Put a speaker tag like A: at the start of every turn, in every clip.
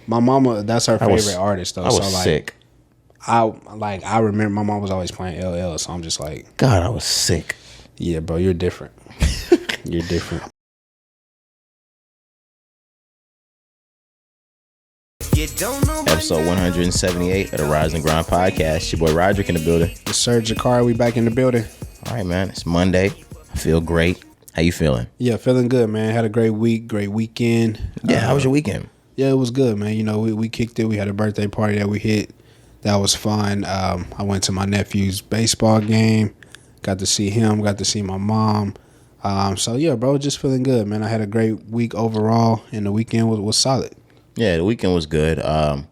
A: My mama, that's her favorite artist though.
B: I was sick.
A: I remember my mom was always playing LL, so I'm just like,
B: God, I was sick.
A: Yeah, bro, you're different. You're different.
B: Episode 178 of the Rise and Grind podcast. Your boy Roderick in the building.
A: Yes, sir, Cari, we back in the building.
B: All right, man. It's Monday. I feel great. How you feeling?
A: Yeah, feeling good, man. Had a great week, great weekend.
B: Yeah, how was your weekend?
A: Yeah, it was good, man. You know, we kicked it. We had a birthday party that we hit. That was fun. I went to my nephew's baseball game. Got to see him. Got to see my mom. So, yeah, bro, just feeling good, man. I had a great week overall, and the weekend was solid.
B: Yeah, the weekend was good. I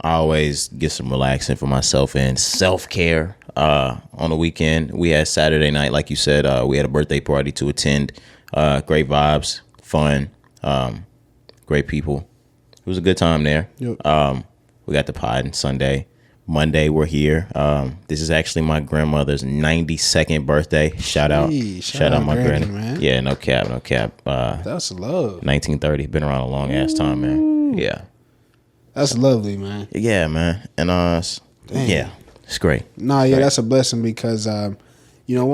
B: always get some relaxing for myself and self-care on the weekend. We had Saturday night, like you said, we had a birthday party to attend. Great vibes, fun, great people. It was a good time there. Yep. We got the pod on Sunday. Monday, we're here. This is actually my grandmother's 92nd birthday. Shout out my granny, man. Yeah, no cap.
A: That's love.
B: 1930. Been around a long ass time, man. Yeah.
A: That's lovely, man.
B: Yeah, man. And yeah, it's great.
A: Nah, yeah, that's a blessing because one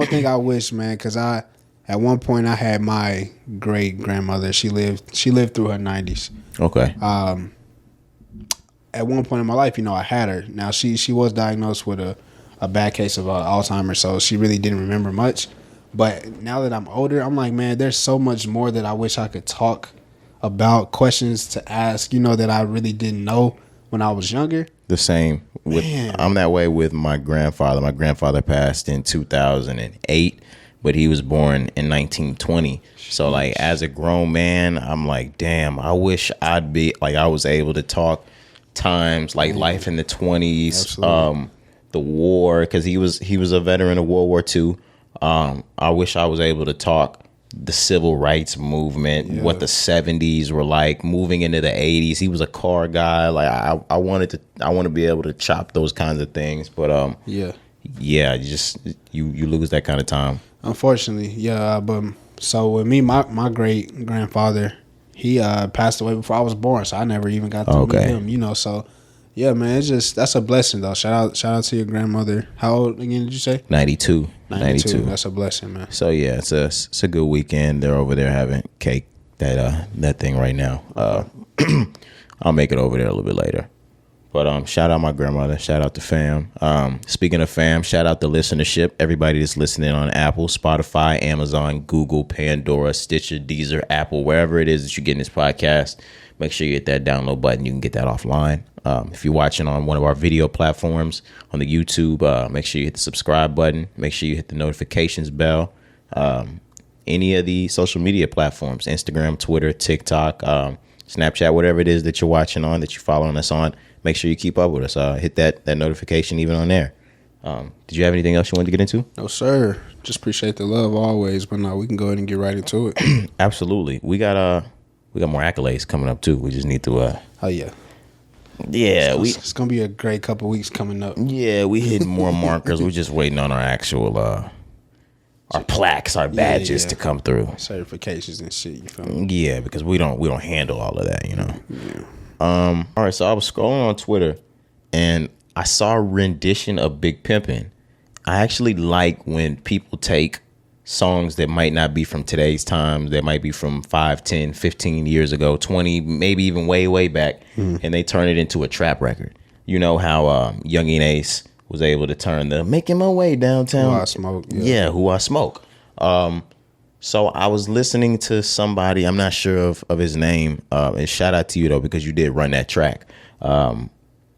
A: thing I wish, man, because at one point I had my great grandmother. She lived through her 90s.
B: Okay.
A: At one point in my life, I had her. Now she was diagnosed with a bad case of Alzheimer's, so she really didn't remember much. But now that I'm older, I'm like, man, there's so much more that I wish I could talk about, questions to ask, that I really didn't know when I was younger.
B: The same. I'm that way with my grandfather. My grandfather passed in 2008, but he was born in 1920. So like as a grown man, I'm like, damn, I wish I'd be like I was able to talk times like life in the 20s, the war, because he was a veteran of World War II. I wish I was able to talk the civil rights movement, what the 70s were like, moving into the 80s. He was a car guy. Like I want to be able to chop those kinds of things, but you lose that kind of time. Unfortunately,
A: yeah. But so with me, my great grandfather, he passed away before I was born, so I never even got to meet him. So yeah, man, that's a blessing though. Shout out to your grandmother. How old again did you say?
B: 92.
A: That's a blessing, man.
B: So yeah, it's a good weekend. They're over there having cake, that thing right now. I'll make it over there a little bit later. But shout out my grandmother. Shout out to fam. Speaking of fam, shout out the listenership. Everybody that's listening on Apple, Spotify, Amazon, Google, Pandora, Stitcher, Deezer, Apple, wherever it is that you're getting this podcast. Make sure you hit that download button. You can get that offline. If you're watching on one of our video platforms on the YouTube, make sure you hit the subscribe button. Make sure you hit the notifications bell. Any of the social media platforms, Instagram, Twitter, TikTok, Snapchat, whatever it is that you're watching on, that you're following us on, make sure you keep up with us. Hit that notification even on there. Did you have anything else you wanted to get into?
A: No, sir. Just appreciate the love always. But no, we can go ahead and get right into it.
B: Absolutely. We got more accolades coming up too. We just need to.
A: Oh yeah.
B: Yeah,
A: it's gonna be a great couple weeks coming up.
B: Yeah, we hit more markers. We're just waiting on our actual our plaques, our badges to come through,
A: certifications and shit. You feel me?
B: Yeah, because we don't handle all of that, Yeah. All right, so I was scrolling on Twitter and I saw a rendition of Big Pimpin'. I actually like when people take songs that might not be from today's times, that might be from 5, 10, 15 years ago, 20, maybe even way back, and they turn it into a trap record. You know how Youngin Ace was able to turn the Making My Way Downtown.
A: Who I Smoke.
B: Yeah, Who I Smoke. So I was listening to somebody, I'm not sure of his name, and shout out to you though, because you did run that track.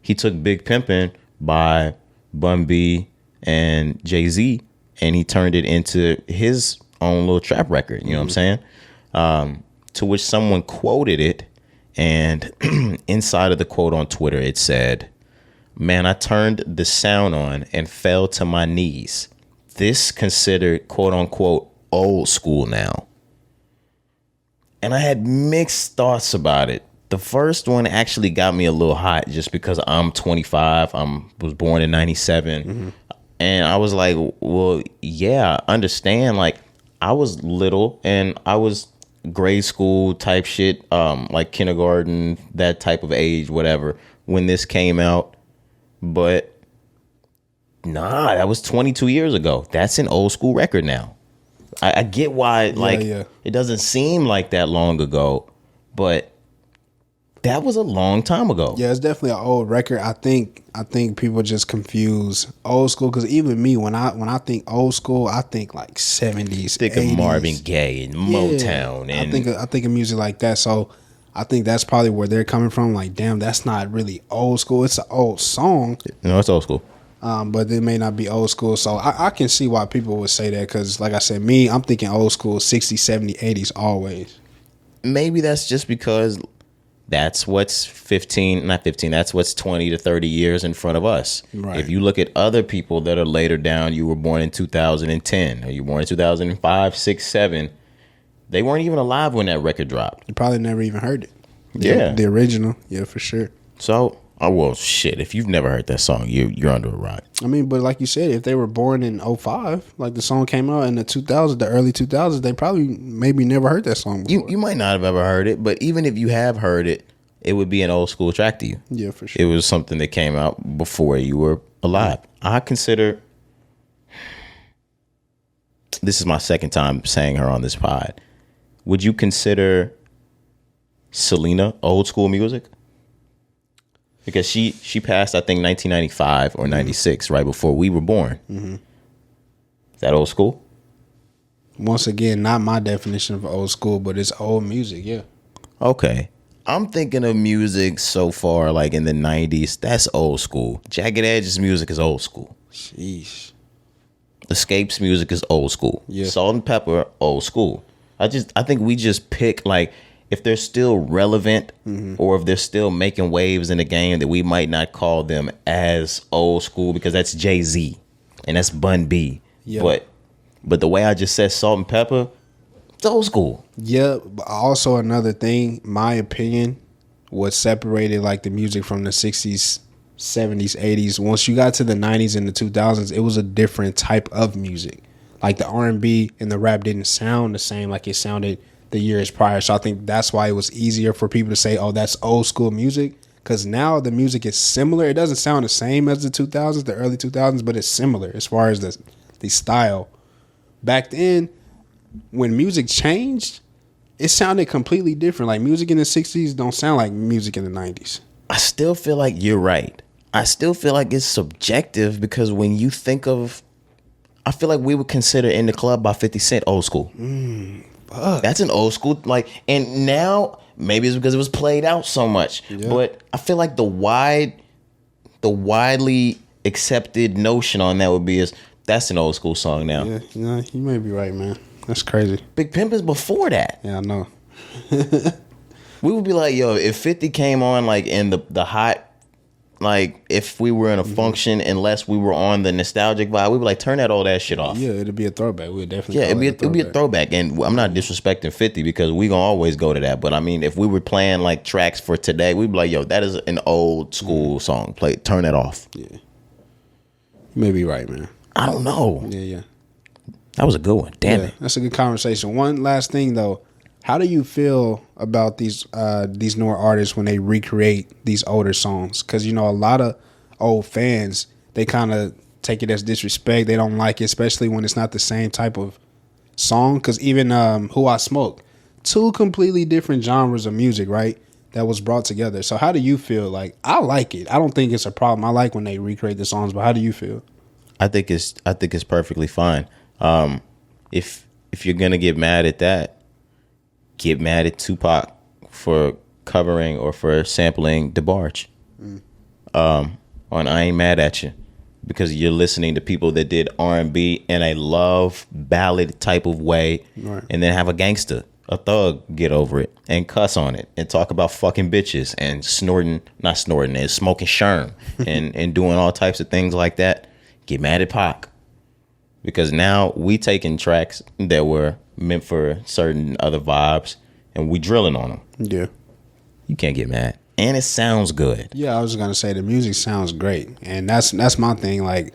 B: He took Big Pimpin' by Bun B and Jay-Z, and he turned it into his own little trap record. You know what I'm saying? To which someone quoted it, and inside of the quote on Twitter, it said, "Man, I turned the sound on and fell to my knees. This considered quote unquote old school now." And I had mixed thoughts about it. The first one actually got me a little hot just because I'm 25. Was born in 97. And I was like, well, yeah, I understand. Like, I was little and I was grade school type shit, like kindergarten, that type of age, whatever, when this came out. But nah, that was 22 years ago. That's an old school record now. I get why, like, it doesn't seem like that long ago, but that was a long time ago.
A: Yeah, it's definitely an old record. I think people just confuse old school, because even me, when I think old school, I think like 70s,
B: Think
A: 80s.
B: of Marvin Gaye and Motown, and
A: I think of music like that. So I think that's probably where they're coming from. Like, damn, that's not really old school. It's an old song.
B: No, it's old school.
A: But it may not be old school. So I can see why people would say that, because like I said, I'm thinking old school, 60s, 70s, 80s always.
B: Maybe that's just because that's what's that's what's 20 to 30 years in front of us.
A: Right.
B: If you look at other people that are later down, you were born in 2010, or you were born in 2005, 6, 7, they weren't even alive when that record dropped.
A: You probably never even heard it.
B: Yeah.
A: The original. Yeah, for sure.
B: So, well, shit, if you've never heard that song, you're under a rock.
A: I mean, but like you said, if they were born in 05, like the song came out in the 2000s, the early 2000s, they probably maybe never heard that song before.
B: You might not have ever heard it, but even if you have heard it, it would be an old school track to you.
A: Yeah, for sure.
B: It was something that came out before you were alive. I consider, this is my second time saying her on this pod, would you consider Selena old school music? Because she passed, I think, 1995 or 96, right before we were born. Mm-hmm. Is that old school?
A: Once again, not my definition of old school, but it's old music, yeah.
B: Okay. I'm thinking of music so far, like in the 90s, that's old school. Jagged Edge's music is old school.
A: Sheesh.
B: Escape's music is old school.
A: Yeah.
B: Salt and Pepper, old school. I think we just pick, like, if they're still relevant, or if they're still making waves in the game, that we might not call them as old school, because that's Jay-Z and that's Bun B.
A: Yeah.
B: But the way I just said Salt and Pepper, it's old school.
A: Yeah, but also another thing, my opinion, what separated like the music from the 60s, 70s, 80s, once you got to the 90s and the 2000s, it was a different type of music. Like the R&B and the rap didn't sound the same like it sounded the years prior. So I think that's why it was easier for people to say, oh, that's old school music, because now the music is similar. It doesn't sound the same as the 2000s, the early 2000s, but it's similar as far as the style. Back then, when music changed, it sounded completely different. Like music in the 60s don't sound like music in the 90s.
B: I still feel like you're right. I still feel like it's subjective, because when you think of, I feel like we would consider In the Club by 50 Cent old school.
A: Fuck.
B: That's an old school, like, and now maybe it's because it was played out so much, but I feel like the widely accepted notion on that would be is that's an old school song now.
A: Yeah, you may be right, man. That's crazy.
B: Big Pimp is before that.
A: Yeah, I know.
B: We would be like, yo, if 50 came on like in the hot, like if we were in a function, unless we were on the nostalgic vibe, we would like turn all that shit off.
A: Yeah, it'd be a throwback. We'd definitely.
B: Yeah, it'd be a throwback, and I'm not disrespecting 50 because we gonna always go to that. But I mean, if we were playing like tracks for today, we'd be like, yo, that is an old school song. Turn it off.
A: Yeah, you may be right, man.
B: I don't know.
A: Yeah.
B: That was a good one. Damn it.
A: That's a good conversation. One last thing though, how do you feel about these newer artists when they recreate these older songs? Because a lot of old fans, they kind of take it as disrespect. They don't like it, especially when it's not the same type of song. Because even Who I Smoke, two completely different genres of music, right? That was brought together. So how do you feel? Like, I like it. I don't think it's a problem. I like when they recreate the songs, but how do you feel?
B: I think it's perfectly fine. If you're gonna get mad at that, get mad at Tupac for covering or for sampling DeBarge. On I Ain't Mad at You, because you're listening to people that did R&B in a love ballad type of way,
A: right,
B: and then have a thug get over it and cuss on it and talk about fucking bitches and not snorting, and smoking sherm and doing all types of things like that. Get mad at Pac, because now we taking tracks that were meant for certain other vibes and we drilling on them.
A: Yeah.
B: You can't get mad. And it sounds good.
A: Yeah, I was going to say the music sounds great. And that's my thing. Like,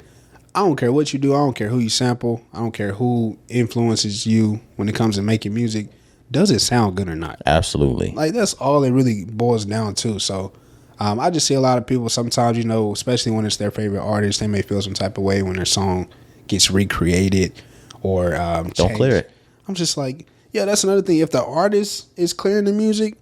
A: I don't care what you do. I don't care who you sample. I don't care who influences you when it comes to making music. does it sound good or not?
B: Absolutely.
A: Like, that's all it really boils down to. So I just see a lot of people sometimes, you know, especially when it's their favorite artist, they may feel some type of way when their song gets recreated or
B: Don't clear it.
A: I'm just like, yeah, that's another thing. If the artist is clearing the music,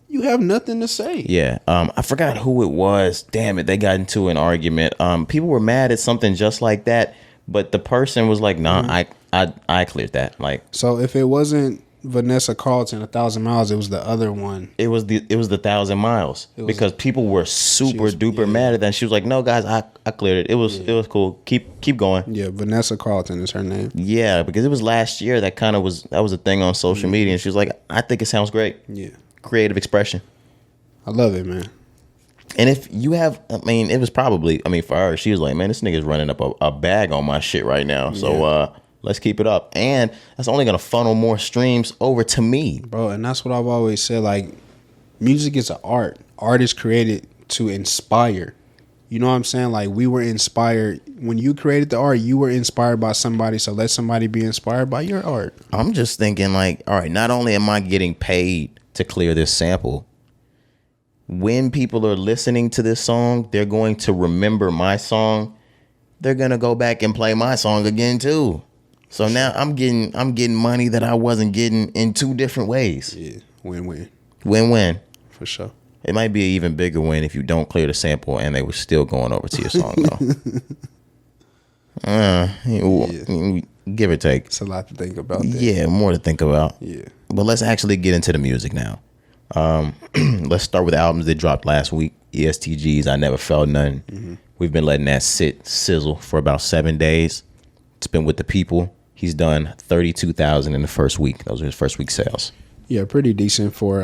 A: you have nothing to say.
B: Yeah. I forgot who it was. Damn it. They got into an argument. People were mad at something just like that, but the person was like, nah, I cleared that. Like,
A: so if it wasn't Vanessa Carlton, 1,000 Miles, it was the other one.
B: It was the 1,000 Miles because people were super duper mad at that. And she was like, no, guys, I cleared it. It was cool. Keep going.
A: Yeah, Vanessa Carlton is her name.
B: Yeah, because it was last year that was a thing on social media. And she was like, I think it sounds great.
A: Yeah.
B: Creative expression.
A: I love it, man.
B: And if you have, I mean, it was probably, I mean, for her, she was like, man, this nigga's running up a bag on my shit right now. So let's keep it up. And that's only going to funnel more streams over to me.
A: Bro, and that's what I've always said. Like, music is an art. Art is created to inspire. You know what I'm saying? Like, we were inspired. When you created the art, you were inspired by somebody. So let somebody be inspired by your art.
B: I'm just thinking like, all right, not only am I getting paid to clear this sample, when people are listening to this song, they're going to remember my song. They're going to go back and play my song again too. So now I'm getting money that I wasn't getting in two different ways.
A: Yeah, win-win.
B: Win-win.
A: For sure.
B: It might be an even bigger win if you don't clear the sample and they were still going over to your song though. Give or take.
A: It's a lot to think about there.
B: Yeah, more to think about.
A: Yeah.
B: But let's actually get into the music now. Let's start with the albums that dropped last week. EST Gee's I Never Felt Nothing. Mm-hmm. We've been letting that sizzle for about 7 days. It's been with the people. He's done 32,000 in the first week. Those are his first week sales.
A: Yeah, pretty decent for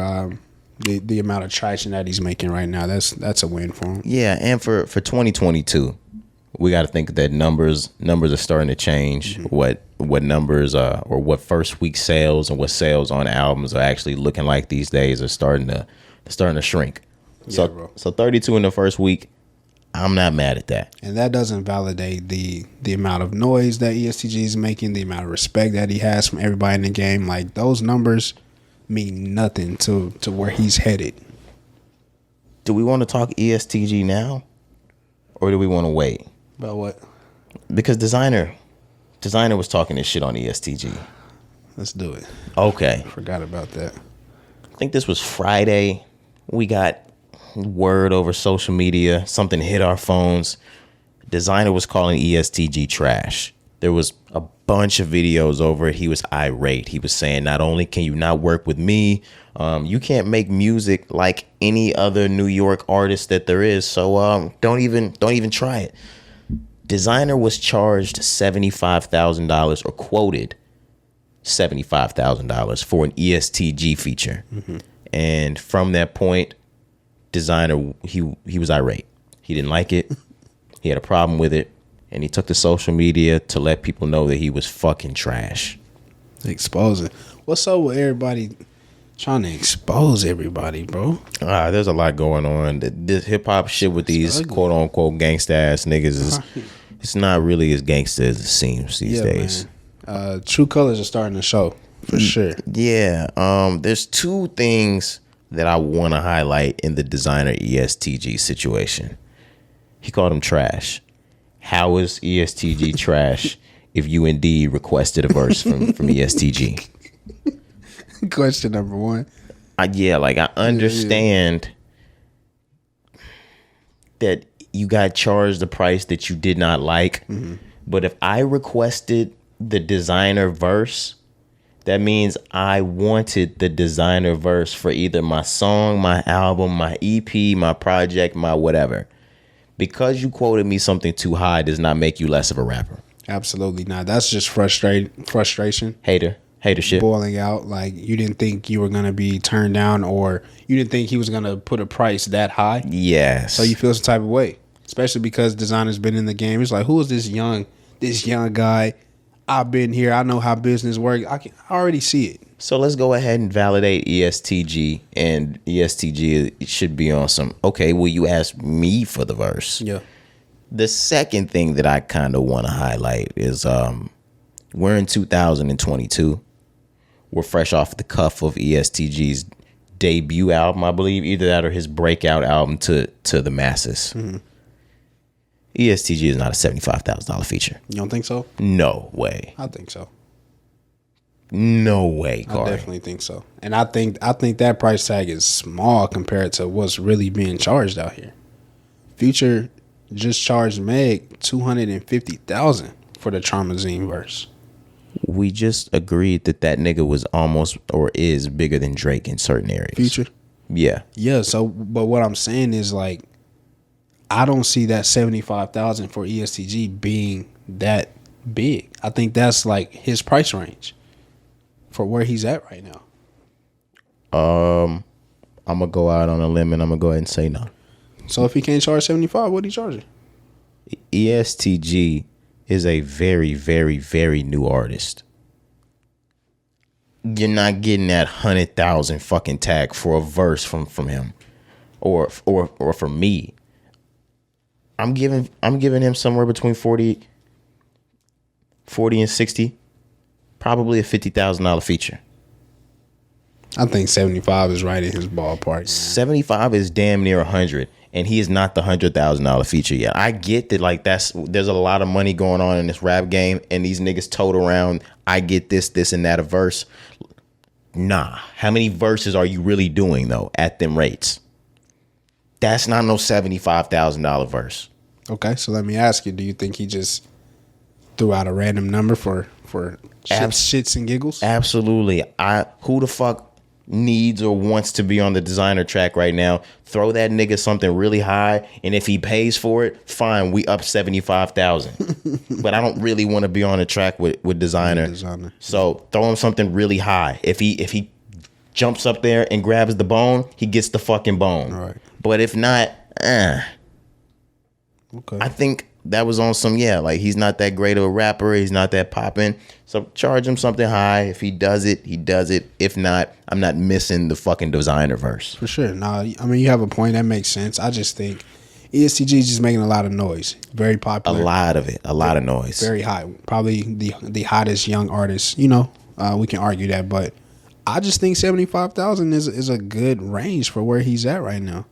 A: the amount of traction that he's making right now. That's a win for him.
B: Yeah, and for 2022, we got to think that numbers are starting to change. Mm-hmm. What numbers or what first week sales and what sales on albums are actually looking like these days are starting to shrink.
A: Yeah, bro.
B: So 32 in the first week, I'm not mad at that.
A: And that doesn't validate the amount of noise that EST Gee is making, the amount of respect that he has from everybody in the game. Like, those numbers mean nothing to where he's headed.
B: Do we want to talk EST Gee now, or do we want to wait?
A: About what?
B: Because Designer was talking this shit on EST Gee.
A: Let's do it.
B: Okay.
A: Forgot about that.
B: I think this was Friday. We got word over social media. Something hit our phones. Designer was calling EST Gee trash. There was a bunch of videos over it. He was irate. He was saying, not only can you not work with me, you can't make music like any other New York artist that there is. So don't even try it. Designer was charged $75,000 or quoted $75,000 for an EST Gee feature. Mm-hmm. And from that point, Designer, he was irate. He didn't like it. He had a problem with it. And he took to social media to let people know that he was fucking trash.
A: Exposing. What's up with everybody trying to expose everybody, bro?
B: There's a lot going on. This hip hop shit with these quote unquote gangsta ass niggas is it's not really as gangsta as it seems these days.
A: Man. True colors are starting to show for sure.
B: Yeah. There's two things that I want to highlight in the Designer EST Gee situation. He called him trash. How is EST Gee trash if you indeed requested a verse from EST Gee?
A: Question number one.
B: I understand that you got charged the price that you did not like. Mm-hmm. But if I requested the Designer verse, that means I wanted the Designer verse for either my song, my album, my EP, my project, my whatever. Because you quoted me something too high does not make you less of a rapper.
A: Absolutely not. That's just frustration.
B: Hater shit.
A: Boiling out. Like, you didn't think you were going to be turned down, or you didn't think he was going to put a price that high.
B: Yes.
A: So you feel some type of way, especially because Designer's been in the game. It's like, who is this young guy? I've been here. I know how business works. I already see it.
B: So let's go ahead and validate EST Gee, and EST Gee should be on some, okay, well, you asked me for the verse.
A: Yeah.
B: The second thing that I kind of want to highlight is we're in 2022. were fresh off the cuff of EST Gee's debut album, I believe. Either that or his breakout album to the masses. Mm-hmm. EST Gee is not a $75,000 feature.
A: You don't think so?
B: No way.
A: I think so.
B: No way, Cari.
A: I definitely think so. And I think that price tag is small compared to what's really being charged out here. Future just charged Meg $250,000 for the Traumazine verse.
B: We just agreed that nigga was almost or is bigger than Drake in certain areas.
A: Future?
B: Yeah.
A: Yeah, so but what I'm saying is like I don't see that $75,000 for EST Gee being that big. I think that's like his price range for where he's at right now.
B: I'm gonna go out on a limb and I'm gonna go ahead and say no.
A: So if he can't charge 75, what are he charging?
B: EST Gee is a very, very, very new artist. You're not getting that 100,000 fucking tag for a verse from him, or for me. I'm giving him somewhere between 40 and 60, probably a $50,000 feature.
A: I think 75 is right in his ballpark. Man.
B: 75 is damn near 100, and he is not the $100,000 feature yet. I get that, like there's a lot of money going on in this rap game, and these niggas tote around. I get this, and that a verse. Nah, how many verses are you really doing though at them rates? That's not no $75,000 verse.
A: Okay, so let me ask you: do you think he just threw out a random number for shits and giggles?
B: Absolutely. Who the fuck needs or wants to be on the designer track right now? Throw that nigga something really high, and if he pays for it, fine. We up 75,000. But I don't really want to be on the track with designer. So throw him something really high. If he jumps up there and grabs the bone, he gets the fucking bone.
A: Right.
B: But if not,
A: Okay.
B: I think that was on some, like he's not that great of a rapper. He's not that popping. So charge him something high. If he does it, he does it. If not, I'm not missing the fucking designer verse.
A: For sure. Nah, I mean, you have a point. That makes sense. I just think EST Gee is just making a lot of noise. Very popular.
B: A lot of it. A lot of noise.
A: Very hot. Probably the hottest young artist. We can argue that. But I just think 75,000 is a good range for where he's at right now.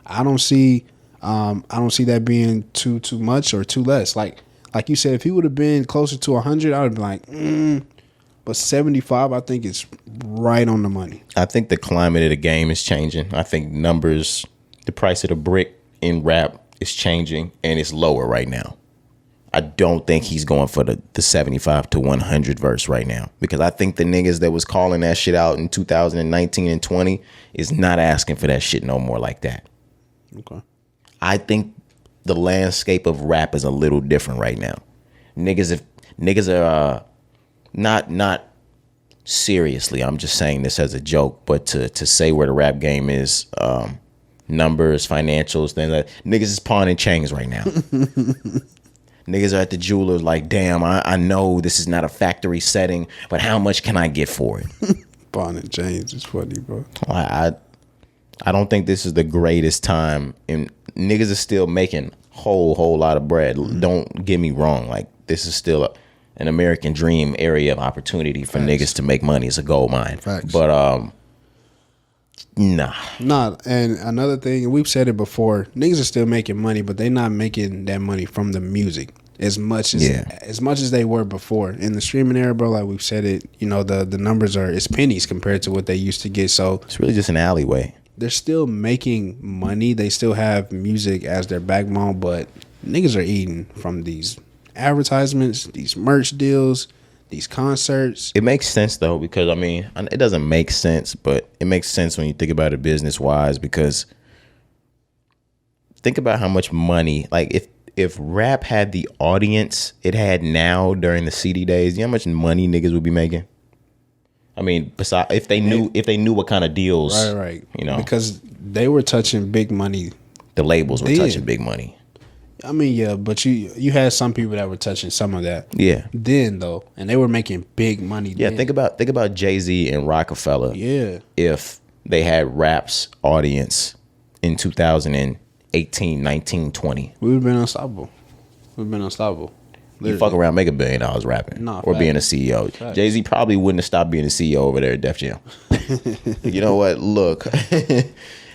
A: I don't see that being too much or too less. Like you said, if he would have been closer to 100, I would be like, but 75, I think it's right on the money.
B: I think the climate of the game is changing. I think numbers, the price of the brick in rap is changing, and it's lower right now. I don't think he's going for the 75 to 100 verse right now, because I think the niggas that was calling that shit out in 2019 and 20 is not asking for that shit no more like that.
A: Okay.
B: I think the landscape of rap is a little different right now. Niggas are not seriously. I'm just saying this as a joke, but to say where the rap game is, numbers, financials, things like that, niggas is pawning chains right now. Niggas are at the jeweler like, damn, I know this is not a factory setting, but how much can I get for it?
A: Pawning chains is funny, bro.
B: I don't think this is the greatest time, and niggas are still making whole lot of bread. Don't get me wrong. Like, this is still an American dream area of opportunity for niggas to make money. It's a gold mine.
A: Facts.
B: But nah.
A: And another thing, we've said it before, niggas are still making money, but they're not making that money from the music as much as they were before. In the streaming era, bro, like we've said it, the numbers it's pennies compared to what they used to get. So
B: it's really just an alleyway.
A: They're still making money. They still have music as their backbone, but niggas are eating from these advertisements, these merch deals, these concerts.
B: It makes sense though, because I mean, it doesn't make sense, but it makes sense when you think about it business wise, because think about how much money, like if rap had the audience it had now during the CD days, you know how much money niggas would be making? I mean, besides if they knew what kind of deals,
A: right, because they were touching big money.
B: The labels were touching big money.
A: I mean, yeah, but you had some people that were touching some of that.
B: Yeah.
A: Then though, and they were making big money.
B: Yeah,
A: then.
B: think about Jay-Z and Rockefeller.
A: Yeah.
B: If they had rap's audience in 2018, 19, 20,
A: we would have been unstoppable.
B: You fuck around, make $1 billion rapping, or being a CEO. Facts. Jay-Z probably wouldn't have stopped being a CEO over there at Def Jam. You know what? Look,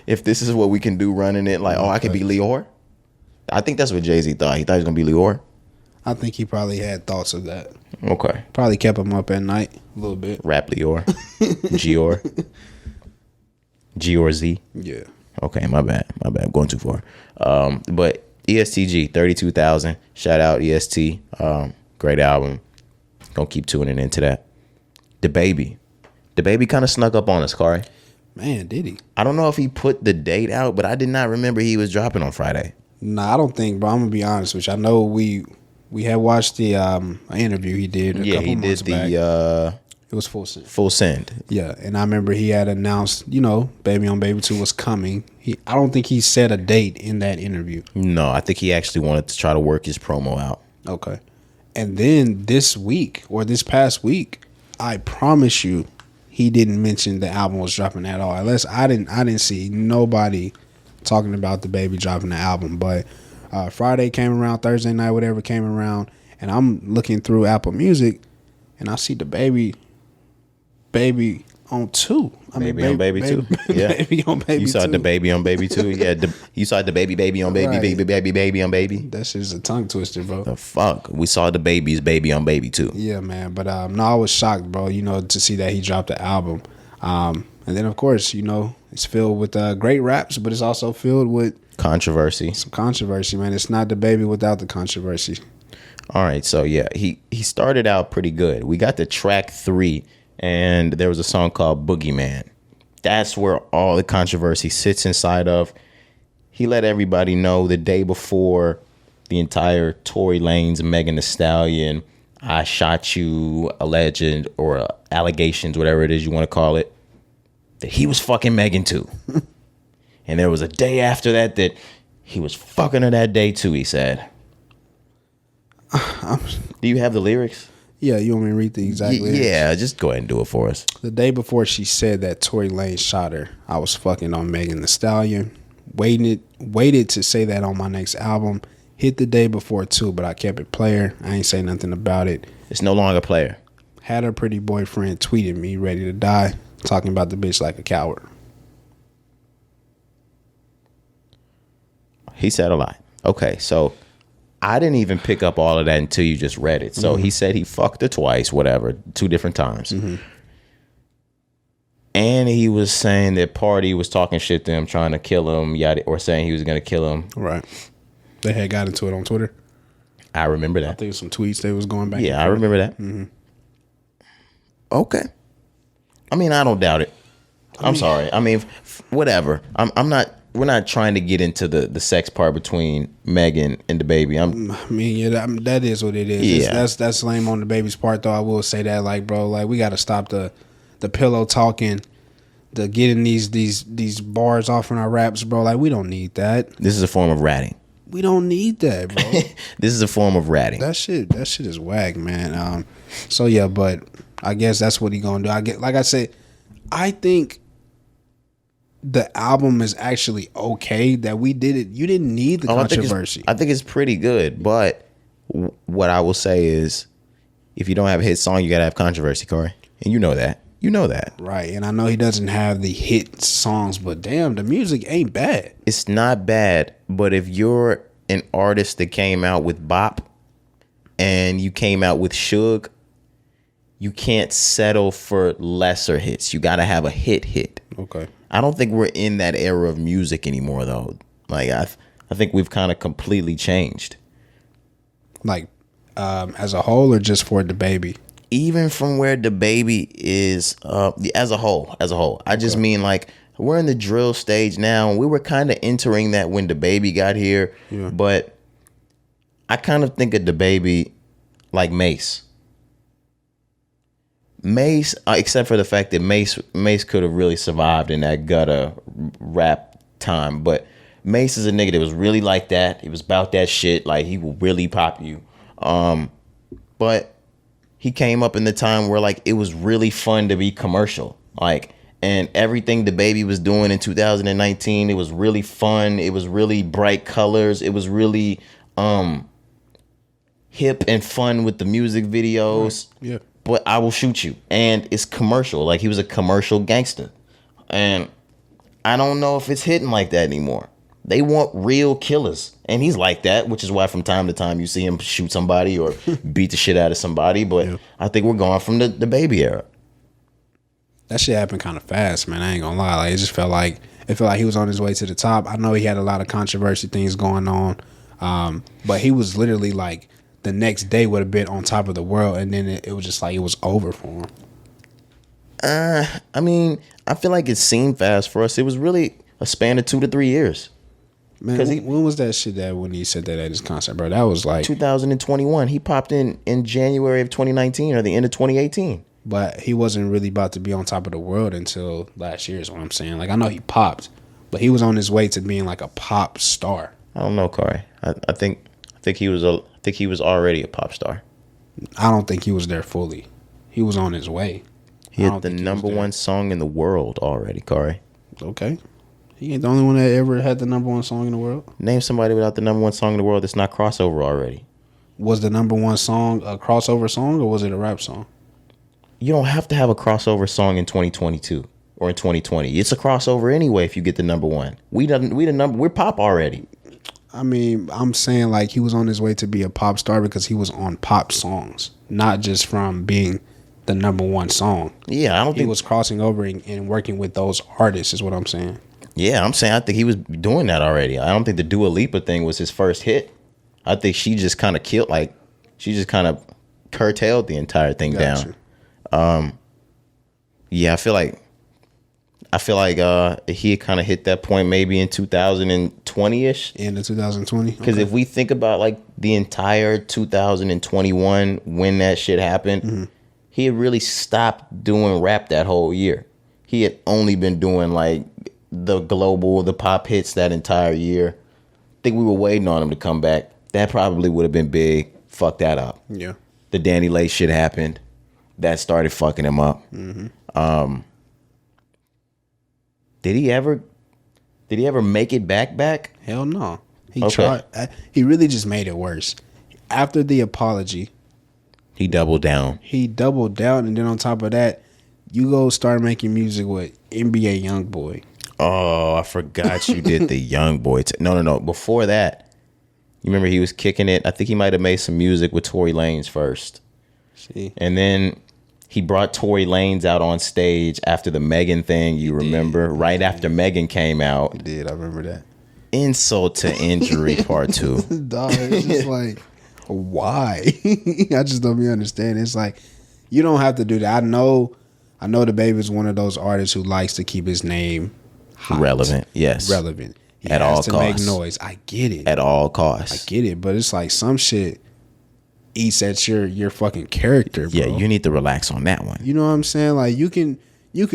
B: if this is what we can do running it, like, I could be Lior. I think that's what Jay-Z thought. He thought he was gonna be Lior.
A: I think he probably had thoughts of that.
B: Okay.
A: Probably kept him up at night a little bit.
B: Rap Lior. Gior. G or Z.
A: Yeah.
B: Okay, my bad. I'm going too far. But EST Gee, 32,000. Shout out EST. Great album. Gonna keep tuning into that. DaBaby. DaBaby kind of snuck up on us, Cari.
A: Man, did he?
B: I don't know if he put the date out, but I did not remember he was dropping on Friday.
A: Nah, I don't think, bro. I'm gonna be honest with you. I know we had watched the interview he did.
B: He did the.
A: It was Full Send.
B: Full Send.
A: Yeah, and I remember he had announced, Baby on Baby 2 was coming. I don't think he said a date in that interview.
B: No, I think he actually wanted to try to work his promo out.
A: Okay. And then this past week, I promise you, he didn't mention the album was dropping at all. Unless I didn't see nobody talking about DaBaby dropping the album. But Friday came around, Thursday night, whatever came around, and I'm looking through Apple Music, and I see DaBaby on 2.
B: Baby on Baby 2. Yeah.
A: Baby on Baby 2.
B: You saw DaBaby on Baby 2. Yeah. You saw DaBaby on Baby, right. baby on Baby.
A: That shit's a tongue twister, bro.
B: The fuck? We saw DaBaby's Baby on Baby 2.
A: Yeah, man. But no, I was shocked, bro, to see that he dropped the album. And then, of course, it's filled with great raps, but it's also filled with
B: controversy.
A: Some controversy, man. It's not DaBaby without the controversy.
B: All right. So, yeah, he started out pretty good. We got to track 3. And there was a song called Boogeyman. That's where all the controversy sits inside of. He let everybody know the day before the entire Tory Lanez, Megan Thee Stallion, I shot you, alleged, or allegations, whatever it is you want to call it, that he was fucking Megan too. And there was a day after that he was fucking her that day too, he said. Do you have the lyrics?
A: Yeah, you want me to read the exact lyrics?
B: Yeah, just go ahead and do it for us.
A: The day before she said that Tory Lanez shot her, I was fucking on Megan Thee Stallion. Waited to say that on my next album. Hit the day before too, but I kept it player. I ain't say nothing about it.
B: It's no longer player.
A: Had her pretty boyfriend tweeted me ready to die, talking about the bitch like a coward.
B: He said a lot. Okay, so I didn't even pick up all of that until you just read it. So he said he fucked her twice, whatever, 2 different times. Mm-hmm. And he was saying that Party was talking shit to him, trying to kill him, or saying he was going to kill him.
A: Right. They had got into it on Twitter.
B: I remember that.
A: I think some tweets they was going back.
B: Yeah, I remember that. Mm-hmm. Okay. I mean, I don't doubt it. I'm sorry. I mean, whatever. I'm not. We're not trying to get into the sex part between Megan and DaBaby.
A: That is what it is. Yeah. That's lame on DaBaby's part, though. I will say that, like, bro, like, we got to stop the pillow talking, the getting these bars off in our raps, bro. Like, we don't need that.
B: This is a form of ratting.
A: We don't need that, bro.
B: This is a form of ratting.
A: That shit is whack, man. So yeah, but I guess that's what he gonna do. Like I said, I think the album is actually okay that we did it. You didn't need the controversy.
B: I think it's pretty good, but what I will say is, if you don't have a hit song, you gotta have controversy, Cari, and you know that. You know that.
A: Right, and I know he doesn't have the hit songs, but damn, the music ain't bad.
B: It's not bad, but if you're an artist that came out with Bop and you came out with Suge, you can't settle for lesser hits. You gotta have a hit.
A: Okay.
B: I don't think we're in that era of music anymore, though. Like, I think we've kind of completely changed.
A: Like, as a whole, or just for DaBaby?
B: Even from where DaBaby is, as a whole. I just mean, like, we're in the drill stage now, and we were kind of entering that when DaBaby got here. Yeah. But I kind of think of DaBaby like Mace. Mace, except for the fact that Mace could have really survived in that gutter rap time, but Mace is a nigga that was really like that. He was about that shit. Like, he will really pop you. But he came up in the time where, like, it was really fun to be commercial. Like, and everything DaBaby was doing in 2019, it was really fun. It was really bright colors. It was really hip and fun with the music videos.
A: Right. Yeah.
B: But I will shoot you. And it's commercial. Like, he was a commercial gangster. And I don't know if it's hitting like that anymore. They want real killers. And he's like that, which is why from time to time you see him shoot somebody or beat the shit out of somebody. But I think we're going from the DaBaby era.
A: That shit happened kind of fast, man. I ain't gonna lie. Like, it felt like he was on his way to the top. I know he had a lot of controversy things going on. But he was literally like, the next day would have been on top of the world, and then it was just like it was over for him.
B: I mean, I feel like it seemed fast for us. It was really a span of 2 to 3 years.
A: Man, when was that shit that when he said that at his concert, bro? That was like
B: 2021. He popped in January of 2019 or the end of 2018.
A: But he wasn't really about to be on top of the world until last year is what I'm saying. Like, I know he popped, but he was on his way to being like a pop star.
B: I don't know, Cari. I think he was already a pop star.
A: I don't think he was there fully. He was on his way.
B: He had the number one song in the world already, Cari.
A: Okay. He ain't the only one that ever had the number one song in the world.
B: Name somebody without the number one song in the world that's not crossover already.
A: Was the number one song a crossover song or was it a rap song?
B: You don't have to have a crossover song in 2022 or in 2020. It's a crossover anyway if you get the number one. We're pop already.
A: I mean, I'm saying like he was on his way to be a pop star because he was on pop songs, not just from being the number one song.
B: Yeah, I don't think
A: he was crossing over and working with those artists is what I'm saying.
B: Yeah, I'm saying I think he was doing that already. I don't think the Dua Lipa thing was his first hit. I think she just kind of curtailed the entire thing down. Yeah, I feel like he kind of hit that point maybe in 2020-ish.
A: End of 2020?
B: Because if we think about like the entire 2021 when that shit happened, he had really stopped doing rap that whole year. He had only been doing like the pop hits that entire year. I think we were waiting on him to come back. That probably would have been big. Fuck that up.
A: Yeah.
B: The Danny Lay shit happened. That started fucking him up. Did he ever make it back?
A: Hell no. He tried. He really just made it worse. After the apology,
B: he doubled down.
A: And then on top of that, you go start making music with NBA Youngboy.
B: Oh, I forgot you did the Youngboy. No. Before that, you remember he was kicking it. I think he might have made some music with Tory Lanez first. See, and then he brought Tory Lanez out on stage after the Megan thing. You remember? Right after Megan came out.
A: He did. I remember that.
B: Insult to injury part 2.
A: Dog, it's just like, why? I just don't be understanding. It's like, you don't have to do that. I know DaBaby is one of those artists who likes to keep his name hot.
B: Relevant. Yes.
A: Relevant. He
B: at
A: has
B: all
A: to
B: costs.
A: make noise. I get it.
B: At all costs.
A: I get it. But it's like some shit eats at your fucking character, bro.
B: Yeah, you need to relax on that one.
A: You know what I'm saying? Like you could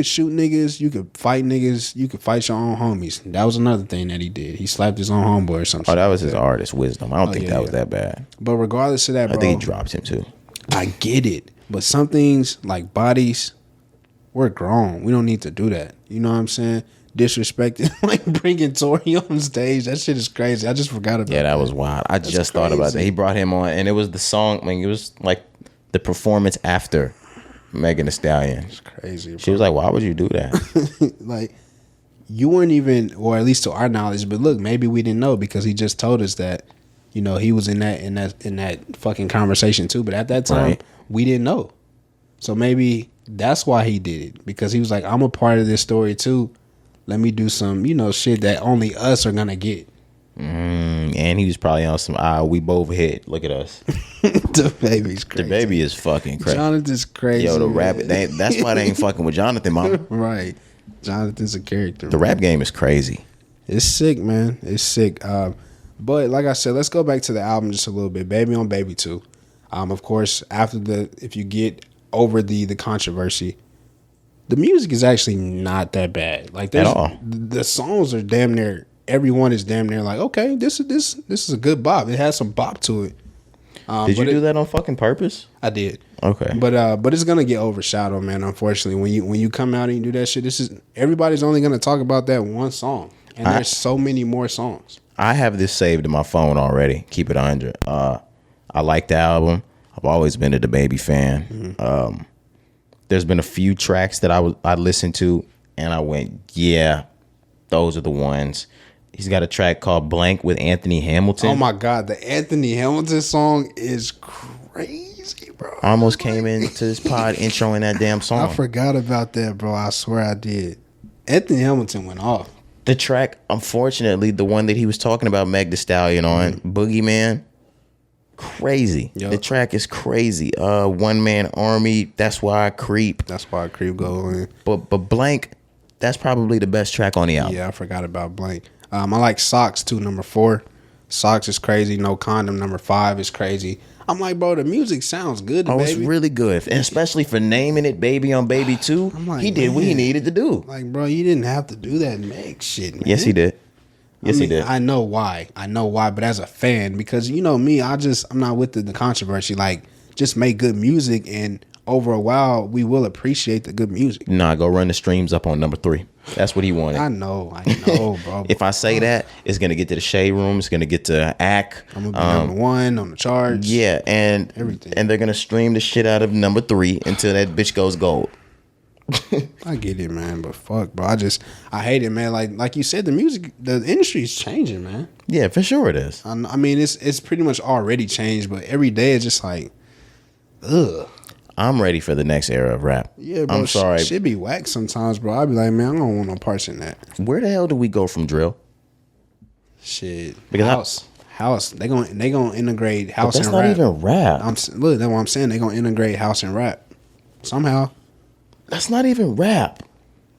A: shoot niggas, you could fight niggas, you could fight your own homies. That was another thing that he did. He slapped his own homeboy or something.
B: Oh, that was his artist wisdom. I don't think that was that bad.
A: But regardless of that, bro,
B: I think he dropped him too.
A: I get it. But some things like bodies, we're grown. We don't need to do that. You know what I'm saying? Disrespecting, like bringing Tory on stage. That shit is crazy. I just forgot about that.
B: Yeah, that was wild. I just thought about that. He brought him on, and it was the song. I mean, it was like the performance after Megan Thee Stallion.
A: It's crazy, bro.
B: She was like, why would you do that?
A: Like, you weren't even, or at least to our knowledge, but look, maybe we didn't know because he just told us that, you know, he was in that fucking conversation too. But at that time, we didn't know. So maybe that's why he did it, because he was like, I'm a part of this story too. Let me do some, you know, shit that only us are gonna get.
B: And he was probably on some, we both hit. Look at us.
A: DaBaby's crazy.
B: DaBaby is fucking crazy.
A: Jonathan's crazy.
B: Yo, the rap, that's why they ain't fucking with Jonathan, mom.
A: Right. Jonathan's a character.
B: The rap game is crazy.
A: It's sick, man. It's sick. But like I said, let's go back to the album just a little bit. Baby on Baby 2. Of course, after if you get over the controversy, the music is actually not that bad. Like
B: at all.
A: The songs are damn near, everyone is damn near like, okay, this is a good bop. It has some bop to it.
B: Did you do that on fucking purpose?
A: I did.
B: Okay.
A: But it's gonna get overshadowed, man. Unfortunately, when you come out and you do that shit, everybody's only gonna talk about that one song, and there's so many more songs.
B: I have this saved in my phone already. Keep it 100. I like the album. I've always been a DaBaby fan. There's been a few tracks that I listened to and I went, yeah, those are the ones. He's got a track called Blank with Anthony Hamilton.
A: Oh my God, the Anthony Hamilton song is crazy, bro.
B: I almost came into this pod introing that damn song.
A: I forgot about that, bro. I swear I did. Anthony Hamilton went off.
B: The track, unfortunately, the one that he was talking about Meg Thee Stallion on, Boogeyman, crazy. Yep. The track is crazy. One Man Army, That's Why I Creep.
A: That's Why I Creep go in.
B: But Blank, that's probably the best track on the album.
A: Yeah, I forgot about Blank. I like Socks too, number 4. Socks is crazy. No Condom, number 5 is crazy. I'm like, bro, the music sounds good,
B: Oh,
A: baby.
B: it's really good. And especially for naming it Baby on Baby 2.
A: I'm like,
B: he did what he needed to do.
A: Like, bro, you didn't have to do that Meg shit, man.
B: Yes, he did. Yes, he did.
A: I know why. But as a fan, because you know me, I'm not with the controversy. Like, just make good music, and over a while, we will appreciate the good music.
B: Nah, go run the streams up on number 3. That's what he wanted.
A: I know, bro.
B: If I say that, it's gonna get to the Shade Room. It's gonna get to ACK.
A: I'm gonna be number 1 on the charts.
B: Yeah, and
A: everything.
B: And they're gonna stream the shit out of number 3 until that bitch goes gold.
A: I get it, man, but fuck, bro. I hate it, man. Like you said, the industry is changing, man.
B: Yeah, for sure it is.
A: I mean, it's pretty much already changed, but every day it's just like, ugh.
B: I'm ready for the next era of rap.
A: Yeah, bro.
B: I'm sorry.
A: Shit be whack sometimes, bro. I be like, man, I don't want no parts in that.
B: Where the hell do we go from drill?
A: Shit,
B: because
A: house. They gonna integrate house and rap.
B: That's not even rap.
A: Look, that's what I'm saying. They gonna integrate house and rap somehow.
B: That's not even rap.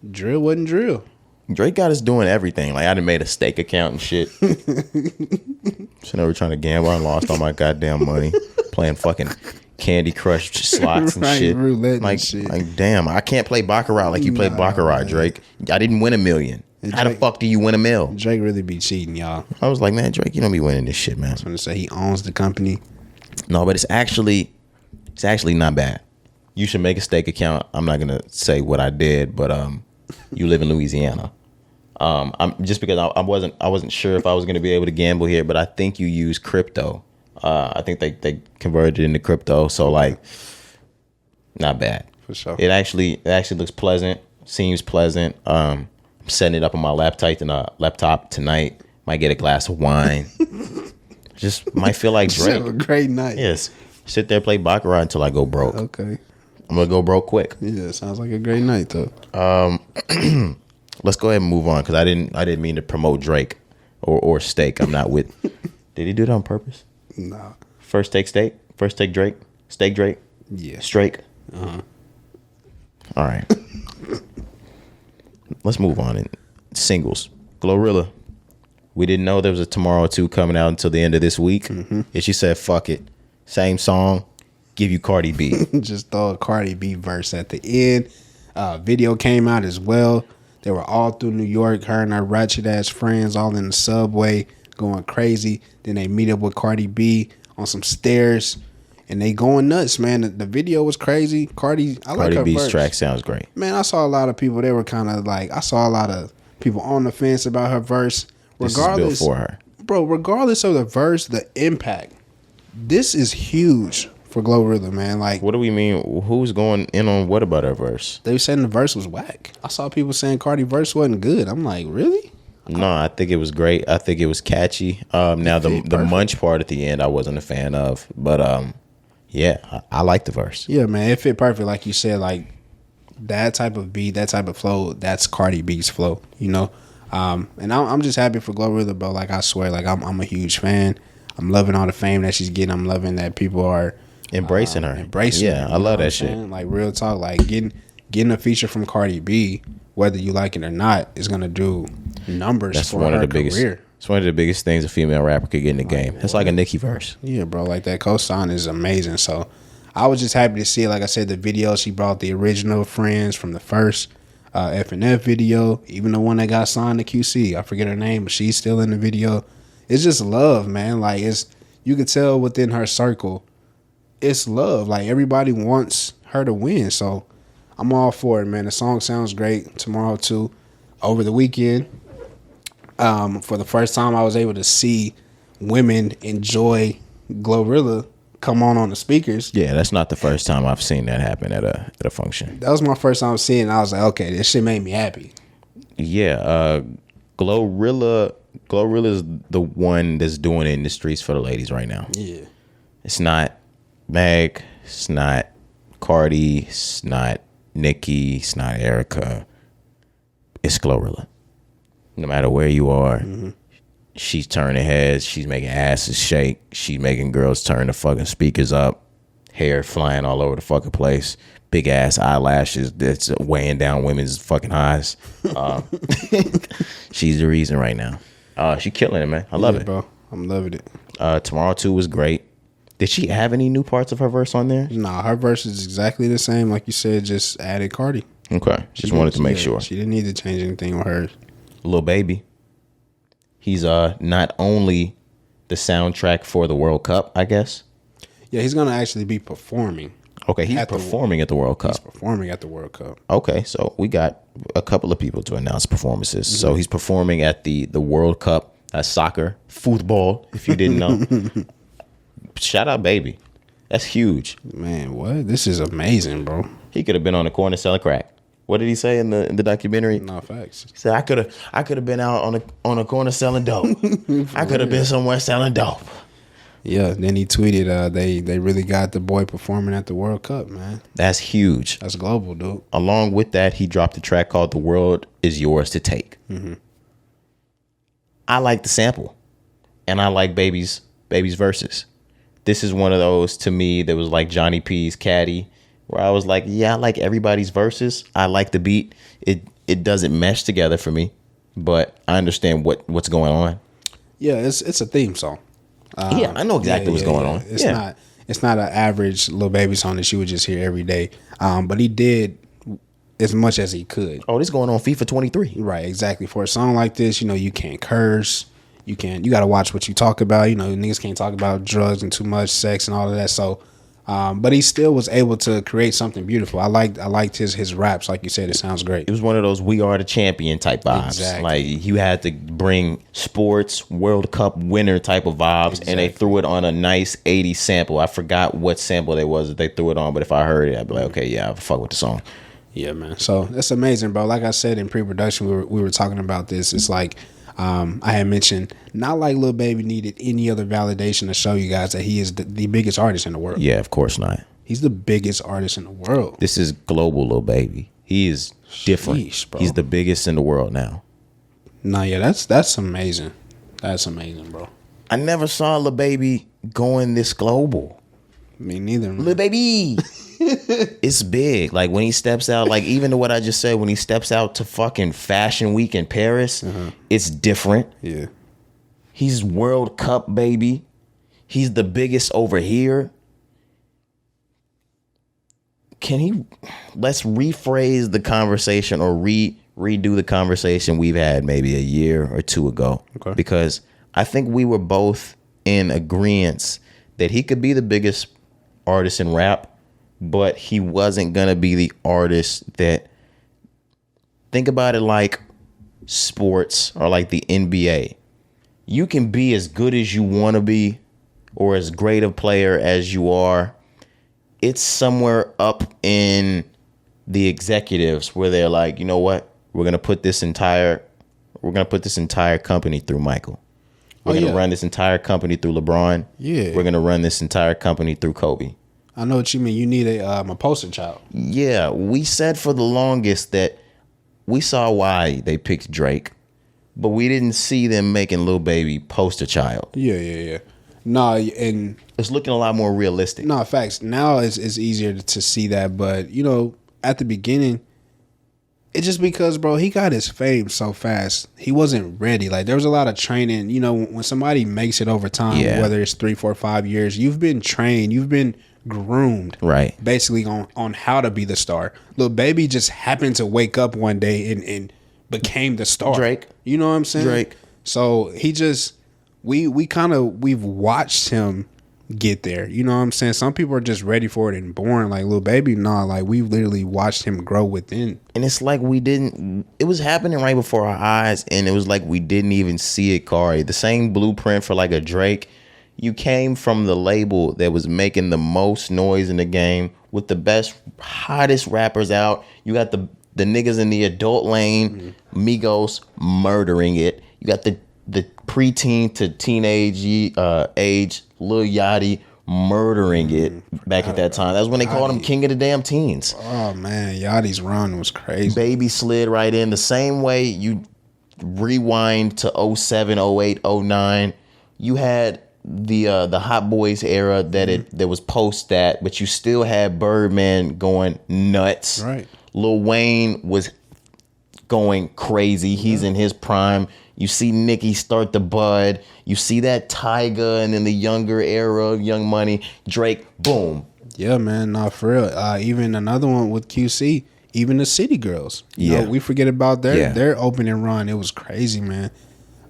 A: Drill wasn't drill.
B: Drake got us doing everything. Like, I done made a stake account and shit. So now we're trying to gamble. I lost all my goddamn money playing fucking Candy Crush slots and shit.
A: Roulette
B: like,
A: and shit.
B: Like, damn, I can't play Baccarat like you play Baccarat, man. Drake. I didn't win $1 million. How the fuck do you win $1 million?
A: Drake really be cheating, y'all.
B: I was like, man, Drake, you don't be winning this shit, man.
A: I was gonna say he owns the company.
B: No, but it's actually not bad. You should make a stake account. I'm not gonna say what I did, but you live in Louisiana. I'm just because I wasn't sure if I was gonna be able to gamble here, but I think you use crypto. I think they converted it into crypto, so like, not bad.
A: For sure.
B: It actually looks pleasant. Seems pleasant. I'm setting it up on my laptop tonight. Might get a glass of wine. Just might feel like Drake.
A: Have a great night.
B: Yes. Sit there, play Baccarat until I go broke.
A: Okay.
B: I'm gonna go broke quick.
A: Yeah, sounds like a great night though.
B: Let's go ahead and move on because I didn't mean to promote Drake or Steak. I'm not with. Did he do it on purpose?
A: Nah.
B: First take Steak. First take Drake. Steak Drake.
A: Yeah.
B: Strake.
A: Uh-huh.
B: All right. Let's move on. In singles. Glorilla. We didn't know there was a Tomorrow 2 coming out until the end of this week. Mm-hmm. And she said, fuck it. Same song. Give you Cardi B.
A: Just throw a Cardi B verse at the end. Video came out as well. They were all through New York, her and her ratchet ass friends all in the subway going crazy. Then they meet up with Cardi B on some stairs and they going nuts, man. The video was crazy. Cardi
B: B's
A: verse.
B: Track sounds great.
A: Man, I saw a lot of people, they were kind of like, I saw a lot of people on the fence about her verse.
B: Regardless, this is built for her.
A: Bro, regardless of the verse, the impact, this is huge for Glorilla, man. Like,
B: what do we mean? Who's going in on what about her verse?
A: They were saying the verse was whack. I saw people saying Cardi verse wasn't good. I'm like, really?
B: No, I think it was great. I think it was catchy. Now the munch part at the end, I wasn't a fan of, but yeah, I like the verse.
A: Yeah, man, it fit perfect. Like you said, like that type of beat, that type of flow, that's Cardi B's flow, you know. And I'm just happy for Glorilla, bro. Like, I swear, like I'm a huge fan. I'm loving all the fame that she's getting. I'm loving that people are
B: embracing her.
A: Yeah,
B: I love that shit.
A: Like, real talk, like getting a feature from Cardi B, whether you like it or not, is gonna do numbers for her career.
B: It's one of the biggest things a female rapper could get in the game. It's like a Nicki verse.
A: Yeah, bro. Like, that co-sign is amazing. So I was just happy to see it. Like I said, the video, she brought the original friends from the first F&F video, even the one that got signed to QC. I forget her name, but she's still in the video. It's just love, man. Like, you could tell within her circle, it's love. Like, everybody wants her to win. So I'm all for it, man. The song sounds great. Tomorrow 2, over the weekend. For the first time, I was able to see women enjoy Glorilla come on the speakers.
B: Yeah, that's not the first time I've seen that happen at a function.
A: That was my first time seeing it. I was like, okay, this shit made me happy.
B: Yeah, Glorilla's the one that's doing it in the streets for the ladies right now.
A: Yeah.
B: It's not Meg, it's not Cardi, it's not Nicki, it's not Erica. It's Glorilla. No matter where you are, she's turning heads, she's making asses shake, she's making girls turn the fucking speakers up, hair flying all over the fucking place, big ass eyelashes that's weighing down women's fucking eyes. She's the reason right now. She killing it, man. I love it,
A: bro. I'm loving it.
B: Tomorrow 2 was great. Did she have any new parts of her verse on there?
A: Nah, her verse is exactly the same. Like you said, just added Cardi.
B: Okay. Just wanted to make sure.
A: She didn't need to change anything with hers.
B: Lil Baby. He's not only the soundtrack for the World Cup, I guess.
A: Yeah, he's going to actually be performing.
B: Okay, he's performing at the World Cup.
A: He's performing at the World Cup.
B: Okay, so we got a couple of people to announce performances. Mm-hmm. So he's performing at the World Cup, soccer, football, if you didn't know. Shout out Baby. That's huge.
A: Man, what? This is amazing, bro.
B: He could have been on the corner selling crack. What did he say in the documentary?
A: No facts.
B: He said, I could have been out on a corner selling dope. I could have been somewhere selling dope.
A: Yeah, then he tweeted, they really got the boy performing at the World Cup, man.
B: That's huge.
A: That's global, dude.
B: Along with that, he dropped a track called "The World Is Yours to Take." Mm-hmm. I like the sample, and I like Baby's verses. This is one of those, to me, that was like Johnny P's Caddy, where I was like, yeah, I like everybody's verses. I like the beat. It doesn't mesh together for me, but I understand what's going on.
A: Yeah, it's a theme song.
B: Yeah, I know exactly what's going on.
A: It's not an average Lil Baby song that you would just hear every day. But he did as much as he could.
B: Oh, this going on FIFA 23.
A: Right, exactly. For a song like this, you can't curse. You got to watch what you talk about. Niggas can't talk about drugs and too much sex and all of that. So, but he still was able to create something beautiful. I liked his raps. Like you said, it sounds great.
B: It was one of those "We Are the Champion" type vibes.
A: Exactly.
B: Like you had to bring sports World Cup winner type of vibes, and they threw it on a nice 80s sample. I forgot what sample it was that they threw it on, but if I heard it, I'd be like, okay, yeah, I'll fuck with the song.
A: Yeah, man. So that's amazing, bro. Like I said in pre-production, we were talking about this. It's like I had mentioned, not like Lil Baby needed any other validation to show you guys that he is the biggest artist in the world.
B: Yeah, of course not.
A: He's the biggest artist in the world.
B: This is global Lil Baby. He is different. Sheesh, bro. He's the biggest in the world now.
A: Nah, yeah, that's amazing. That's amazing, bro.
B: I never saw Lil Baby going this global.
A: Me neither, man.
B: Lil Baby. It's big. Like when he steps out, like even to what I just said, when he steps out to fucking Fashion Week in Paris, it's different.
A: Yeah.
B: He's World Cup, baby. He's the biggest over here. Let's rephrase the conversation or redo the conversation we've had maybe a year or two ago.
A: Okay.
B: Because I think we were both in agreement that he could be the biggest artist in rap, but he wasn't going to be the artist that, think about it like sports or like the NBA. You can be as good as you want to be or as great a player as you are. It's somewhere up in the executives where they're like, you know what? We're going to put this entire company through Michael. We're going to run this entire company through LeBron.
A: Yeah.
B: We're going to run this entire company through Kobe.
A: I know what you mean. You need a poster child.
B: Yeah, we said for the longest that we saw why they picked Drake, but we didn't see them making Lil Baby poster child.
A: Yeah. No, and
B: it's looking a lot more realistic.
A: No, facts. Now it's easier to see that, but at the beginning, it's just because, bro, he got his fame so fast. He wasn't ready. Like there was a lot of training. When somebody makes it over time, whether it's 3, 4, 5 years, you've been trained. You've been groomed,
B: right? Basically
A: on how to be the star. Lil Baby just happened to wake up one day and became the star.
B: Drake,
A: you know what I'm saying?
B: Drake.
A: So he just we've watched him get there. You know what I'm saying? Some people are just ready for it and born. Like Lil Baby, nah. Like we've literally watched him grow within.
B: And it's like it was happening right before our eyes, and it was like we didn't even see it, Cari. The same blueprint for like a Drake. You came from the label that was making the most noise in the game with the best, hottest rappers out. You got the niggas in the adult lane, Migos murdering it. You got the preteen to teenage age, Lil Yachty murdering it back at that time. That's when they called him king of the damn teens.
A: Oh man, Yachty's run was crazy.
B: Baby slid right in the same way. You rewind to 07, 08, 09. You had the Hot Boys era that was post that, but you still had Birdman going nuts.
A: Right.
B: Lil Wayne was going crazy. He's in his prime. You see Nicki start to bud. You see that Tyga, and then the younger era of Young Money, Drake, boom.
A: Yeah, man, not for real. Even another one with QC, even the City Girls. You know, we forget about their opening run. It was crazy, man.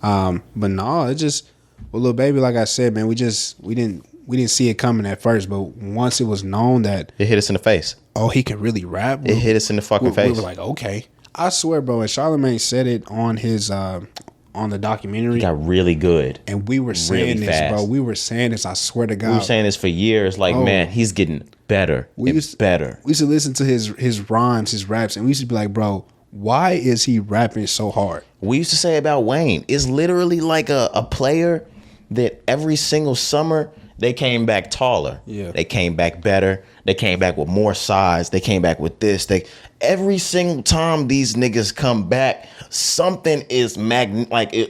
A: But no, it just Lil Baby, like I said, man, we didn't see it coming at first, but once it was known that
B: it hit us in the face.
A: Oh, he could really rap.
B: It hit us in the fucking face.
A: We were like, okay. I swear, bro, and Charlamagne said it on his on the documentary.
B: It got really good.
A: And we were saying
B: really
A: this,
B: fast.
A: bro. We were saying this, I swear to God.
B: We were saying this for years. Like, man, he's getting better better.
A: We used to listen to his rhymes, his raps, and we used to be like, bro, why is he rapping so hard?
B: We used to say about Wayne, it's literally like a player that every single summer they came back taller.
A: Yeah.
B: They came back better. They came back with more size. They came back with this. Every single time these niggas come back, something is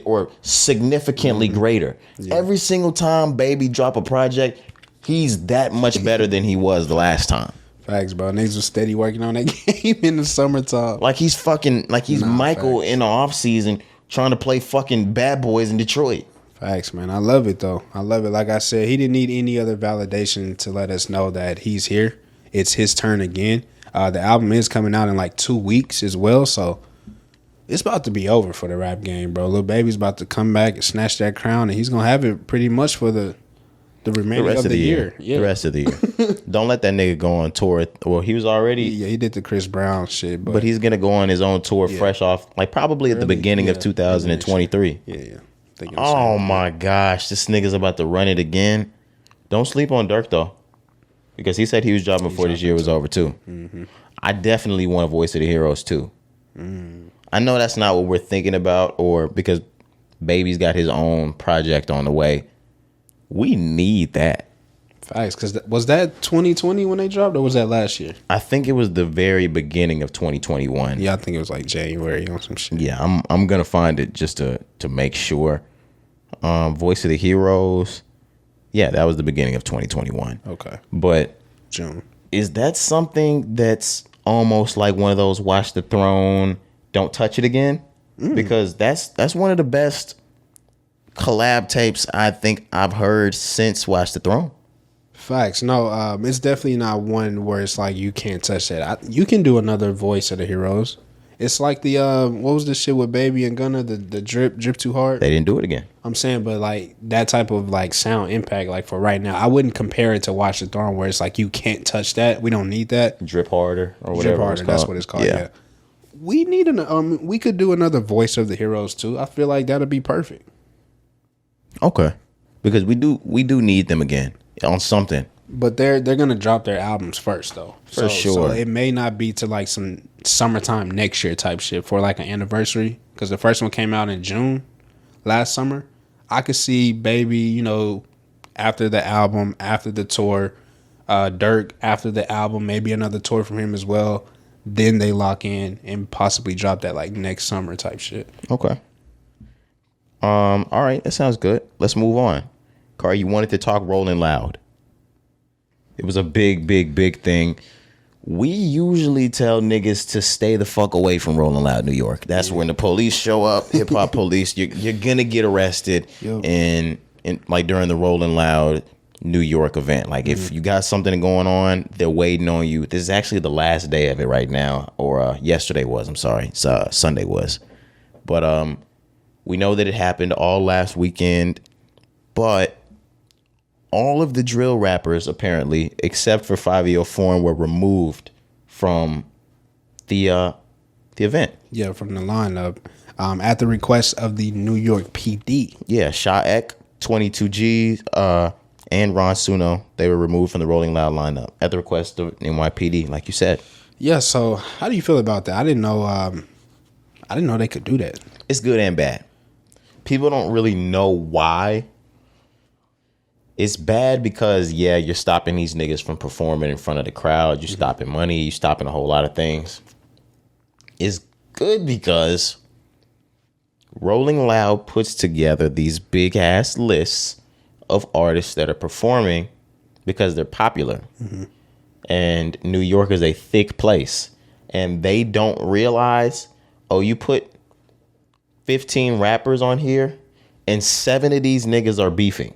B: or significantly greater. Yeah. Every single time Baby drop a project, he's that much better than he was the last time.
A: Facts, bro. Niggas was steady working on that game in the summertime.
B: Like he's Michael
A: facts.
B: in the off season trying to play fucking Bad Boys in Detroit.
A: Facts, man. I love it, though. I love it. Like I said, he didn't need any other validation to let us know that he's here. It's his turn again. The album is coming out in like 2 weeks as well, so it's about to be over for the rap game, bro. Lil Baby's about to come back and snatch that crown, and he's going to have it pretty much for the remainder of the year. Yeah.
B: The rest of the year. Don't let that nigga go on tour. Well, he was already...
A: Yeah, he did the Chris Brown shit.
B: But he's going to go on his own tour fresh off, like probably at the beginning of 2023.
A: Yeah.
B: Oh my gosh, this nigga's about to run it again. Don't sleep on Dirk though, because he said he was dropping before this year was over too. Mm-hmm. I definitely want a Voice of the Heroes too. I know that's not what we're thinking about, or because Baby's got his own project on the way. We need that.
A: Facts, because was that 2020 when they dropped, or was that last year?
B: I think it was the very beginning of 2021.
A: Yeah, I think it was like January or some shit.
B: Yeah, I'm gonna find it just to make sure. Voice of the Heroes. Yeah, that was the beginning of 2021.
A: Okay.
B: But
A: June.
B: Is that something that's almost like one of those Watch the Throne, Don't Touch It Again? Because that's one of the best collab tapes I think I've heard since Watch the Throne.
A: Facts. No, it's definitely not one where it's like you can't touch that. You can do another Voice of the Heroes. It's like the what was the shit with Baby and Gunna, the drip too hard.
B: They didn't do it again.
A: I'm saying, but like that type of like sound impact, like for right now, I wouldn't compare it to Watch the Throne, where it's like you can't touch that. We don't need that.
B: Drip harder or whatever.
A: Drip harder. That's what it's called. Yeah. We need we could do another Voice of the Heroes too. I feel like that'd be perfect.
B: Okay, because we do need them again on something.
A: But they're gonna drop their albums first though.
B: For sure.
A: So it may not be to like some summertime next year type shit for like an anniversary. Because the first one came out in June last summer. I could see Baby, after the album, after the tour, Dirk after the album, maybe another tour from him as well. Then they lock in and possibly drop that like next summer type shit.
B: Okay. All right, that sounds good. Let's move on. Cari, you wanted to talk Rolling Loud. It was a big thing. We usually tell niggas to stay the fuck away from Rolling Loud, New York. That's when the police show up, hip hop police. You're gonna get arrested in like during the Rolling Loud New York event. Like if you got something going on, they're waiting on you. This is actually the last day of it right now, or yesterday was. I'm sorry, Sunday was. But we know that it happened all last weekend, but all of the drill rappers, apparently, except for 504, were removed from the event.
A: Yeah, from the lineup, at the request of the New York PD.
B: Yeah, Shaek 22 Gee and Ron Suno, they were removed from the Rolling Loud lineup at the request of NYPD, like you said.
A: Yeah. So how do you feel about that? I didn't know. I didn't know they could do that.
B: It's good and bad. People don't really know why. It's bad because, yeah, you're stopping these niggas from performing in front of the crowd. You're stopping money. You're stopping a whole lot of things. It's good because Rolling Loud puts together these big ass lists of artists that are performing because they're popular. And New York is a thick place. And they don't realize, oh, you put 15 rappers on here and 7 of these niggas are beefing.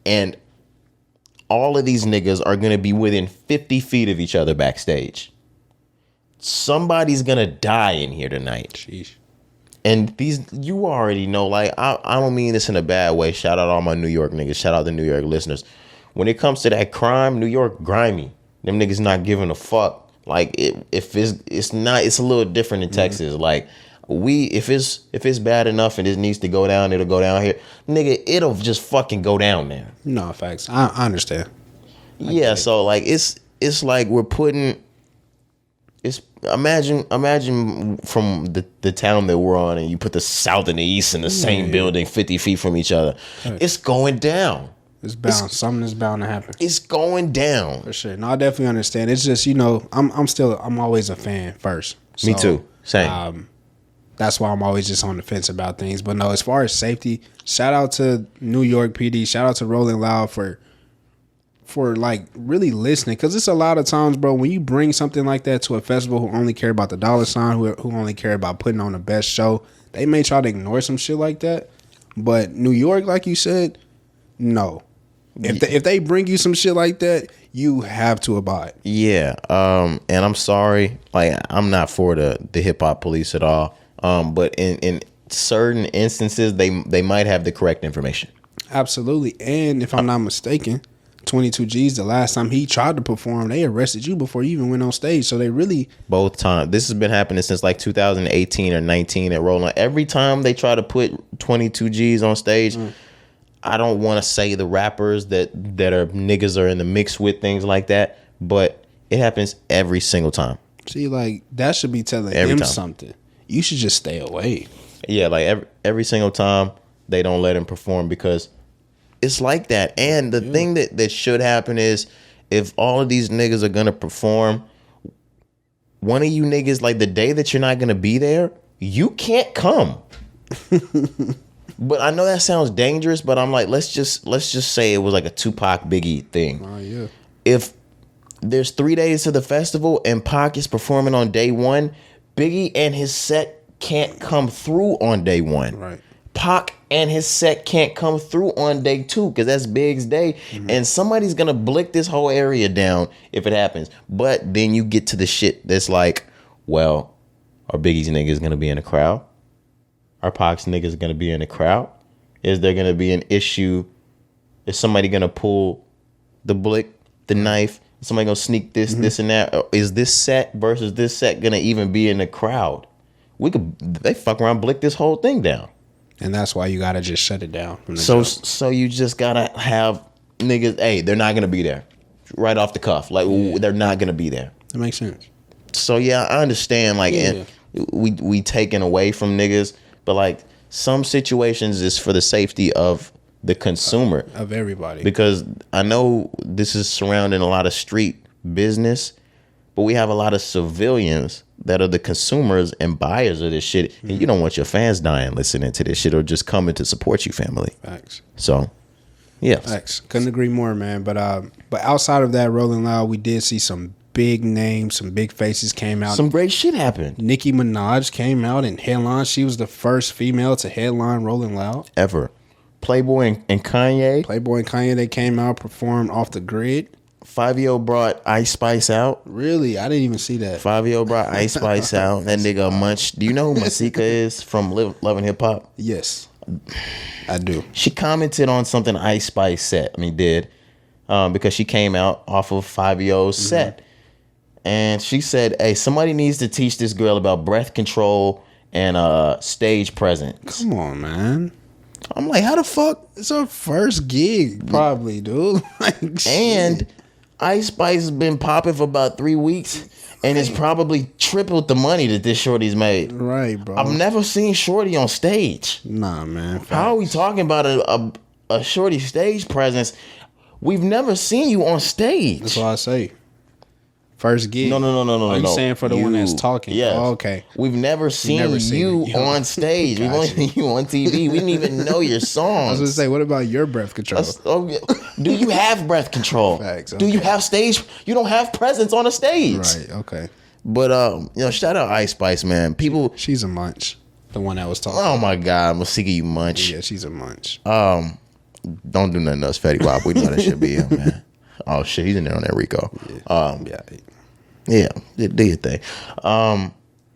B: And all of these niggas are going to be within 50 feet of each other backstage. Somebody's going to die in here tonight.
A: Sheesh.
B: And these, you already know, like, I don't mean this in a bad way. Shout out all my New York niggas. Shout out the New York listeners. When it comes to that crime, New York grimy. Them niggas not giving a fuck. Like, it's a little different in Texas. Like, if it's bad enough and it needs to go down, it'll go down here. Nigga, it'll just fucking go down there.
A: No, facts. I understand.
B: Yeah, so like it's like we're putting imagine from the town that we're on, and you put the south and the east in the same building 50 feet from each other. It's going down.
A: It's bound. Something is bound to happen.
B: It's going down.
A: For sure. No, I definitely understand. It's just, I'm always a fan first. So,
B: me too. Same.
A: That's why I'm always just on the fence about things. But no, as far as safety, shout out to New York PD. Shout out to Rolling Loud for like really listening. Because it's a lot of times, bro, when you bring something like that to a festival who only care about the dollar sign, who only care about putting on the best show, they may try to ignore some shit like that. But New York, like you said, no. If they bring you some shit like that, you have to abide.
B: Yeah. And I'm sorry. Like, I'm not for the hip hop police at all. But in certain instances, they might have the correct information. Absolutely.
A: And if I'm not mistaken, 22 G's, the last time he tried to perform, they arrested you before you even went on stage. So they really...
B: Both times. This has been happening since like 2018 or 19 at Rolling. Every time they try to put 22 G's on stage... I don't want to say the rappers that are niggas are in the mix with, things like that, but it happens every single time.
A: See, like, that should be telling him something. You should just stay away.
B: Yeah, like every single time they don't let him perform because it's like that. And the thing that should happen is if all of these niggas are going to perform, one of you niggas, like the day that you're not going to be there, you can't come. But I know that sounds dangerous, but I'm like, let's just say it was like a Tupac Biggie thing.
A: Oh, yeah.
B: If there's 3 days to the festival and Pac is performing on day one, Biggie and his set can't come through on day one.
A: Right.
B: Pac and his set can't come through on day two because that's Big's day. And somebody's going to blick this whole area down if it happens. But then you get to the shit that's like, well, are Biggie's niggas going to be in the crowd? Are Pac's niggas going to be in the crowd? Is there going to be an issue? Is somebody going to pull the blick, the knife? Is somebody going to sneak this, this, and that? Or is this set versus this set going to even be in the crowd? They fuck around, blick this whole thing down.
A: And that's why you got to just shut it down.
B: So you just got to have niggas, hey, they're not going to be there. Right off the cuff. Like, they're not going to be there.
A: That makes sense.
B: So, yeah, I understand. Like, and we taking away from niggas. But like some situations is for the safety of the consumer.
A: Of everybody.
B: Because I know this is surrounding a lot of street business, but we have a lot of civilians that are the consumers and buyers of this shit. And you don't want your fans dying listening to this shit or just coming to support you, family.
A: Facts.
B: So, yeah.
A: Facts. Couldn't agree more, man. But outside of that, Rolling Loud, we did see some big names, some big faces came out.
B: Some great shit happened.
A: Nicki Minaj came out and headlined. She was the first female to headline Rolling Loud
B: ever. Playboy and Kanye.
A: They came out, performed Off the Grid.
B: Fivio brought Ice Spice out.
A: Really? I didn't even see that.
B: Fivio brought Ice Spice out. That nigga Munch. Do you know who Masika is from Love and Hip Hop?
A: Yes, I do.
B: She commented on something Ice Spice did because she came out off of Fivio's set. And she said, hey, somebody needs to teach this girl about breath control and stage presence.
A: Come on, man.
B: I'm like, how the fuck?
A: It's her first gig, probably, dude. Like,
B: And Ice Spice has been popping for about 3 weeks, and it's probably tripled the money that this shorty's made.
A: right, bro.
B: I've never seen Shorty on stage.
A: Nah, man.
B: How are we talking about a Shorty stage presence? We've never seen you on stage.
A: That's what I say. First gig.
B: No.
A: Are you
B: no.
A: saying for the one that's talking?
B: Yes.
A: Oh, okay.
B: We've never seen you on stage. We've only seen you on TV. We didn't even know your songs.
A: I was gonna say, what about your breath control?
B: Do you have breath control?
A: Facts,
B: Do you have stage? You don't have presence on a stage.
A: Right. Okay.
B: But shout out Ice Spice, man. People.
A: She's a munch. The one that was talking.
B: Oh my God, I'm sick of you, munch.
A: Yeah, she's a munch.
B: Don't do nothing else, Fetty Wap. We know that should be him, man. Oh shit, he's in there on that Rico. Yeah, do your thing.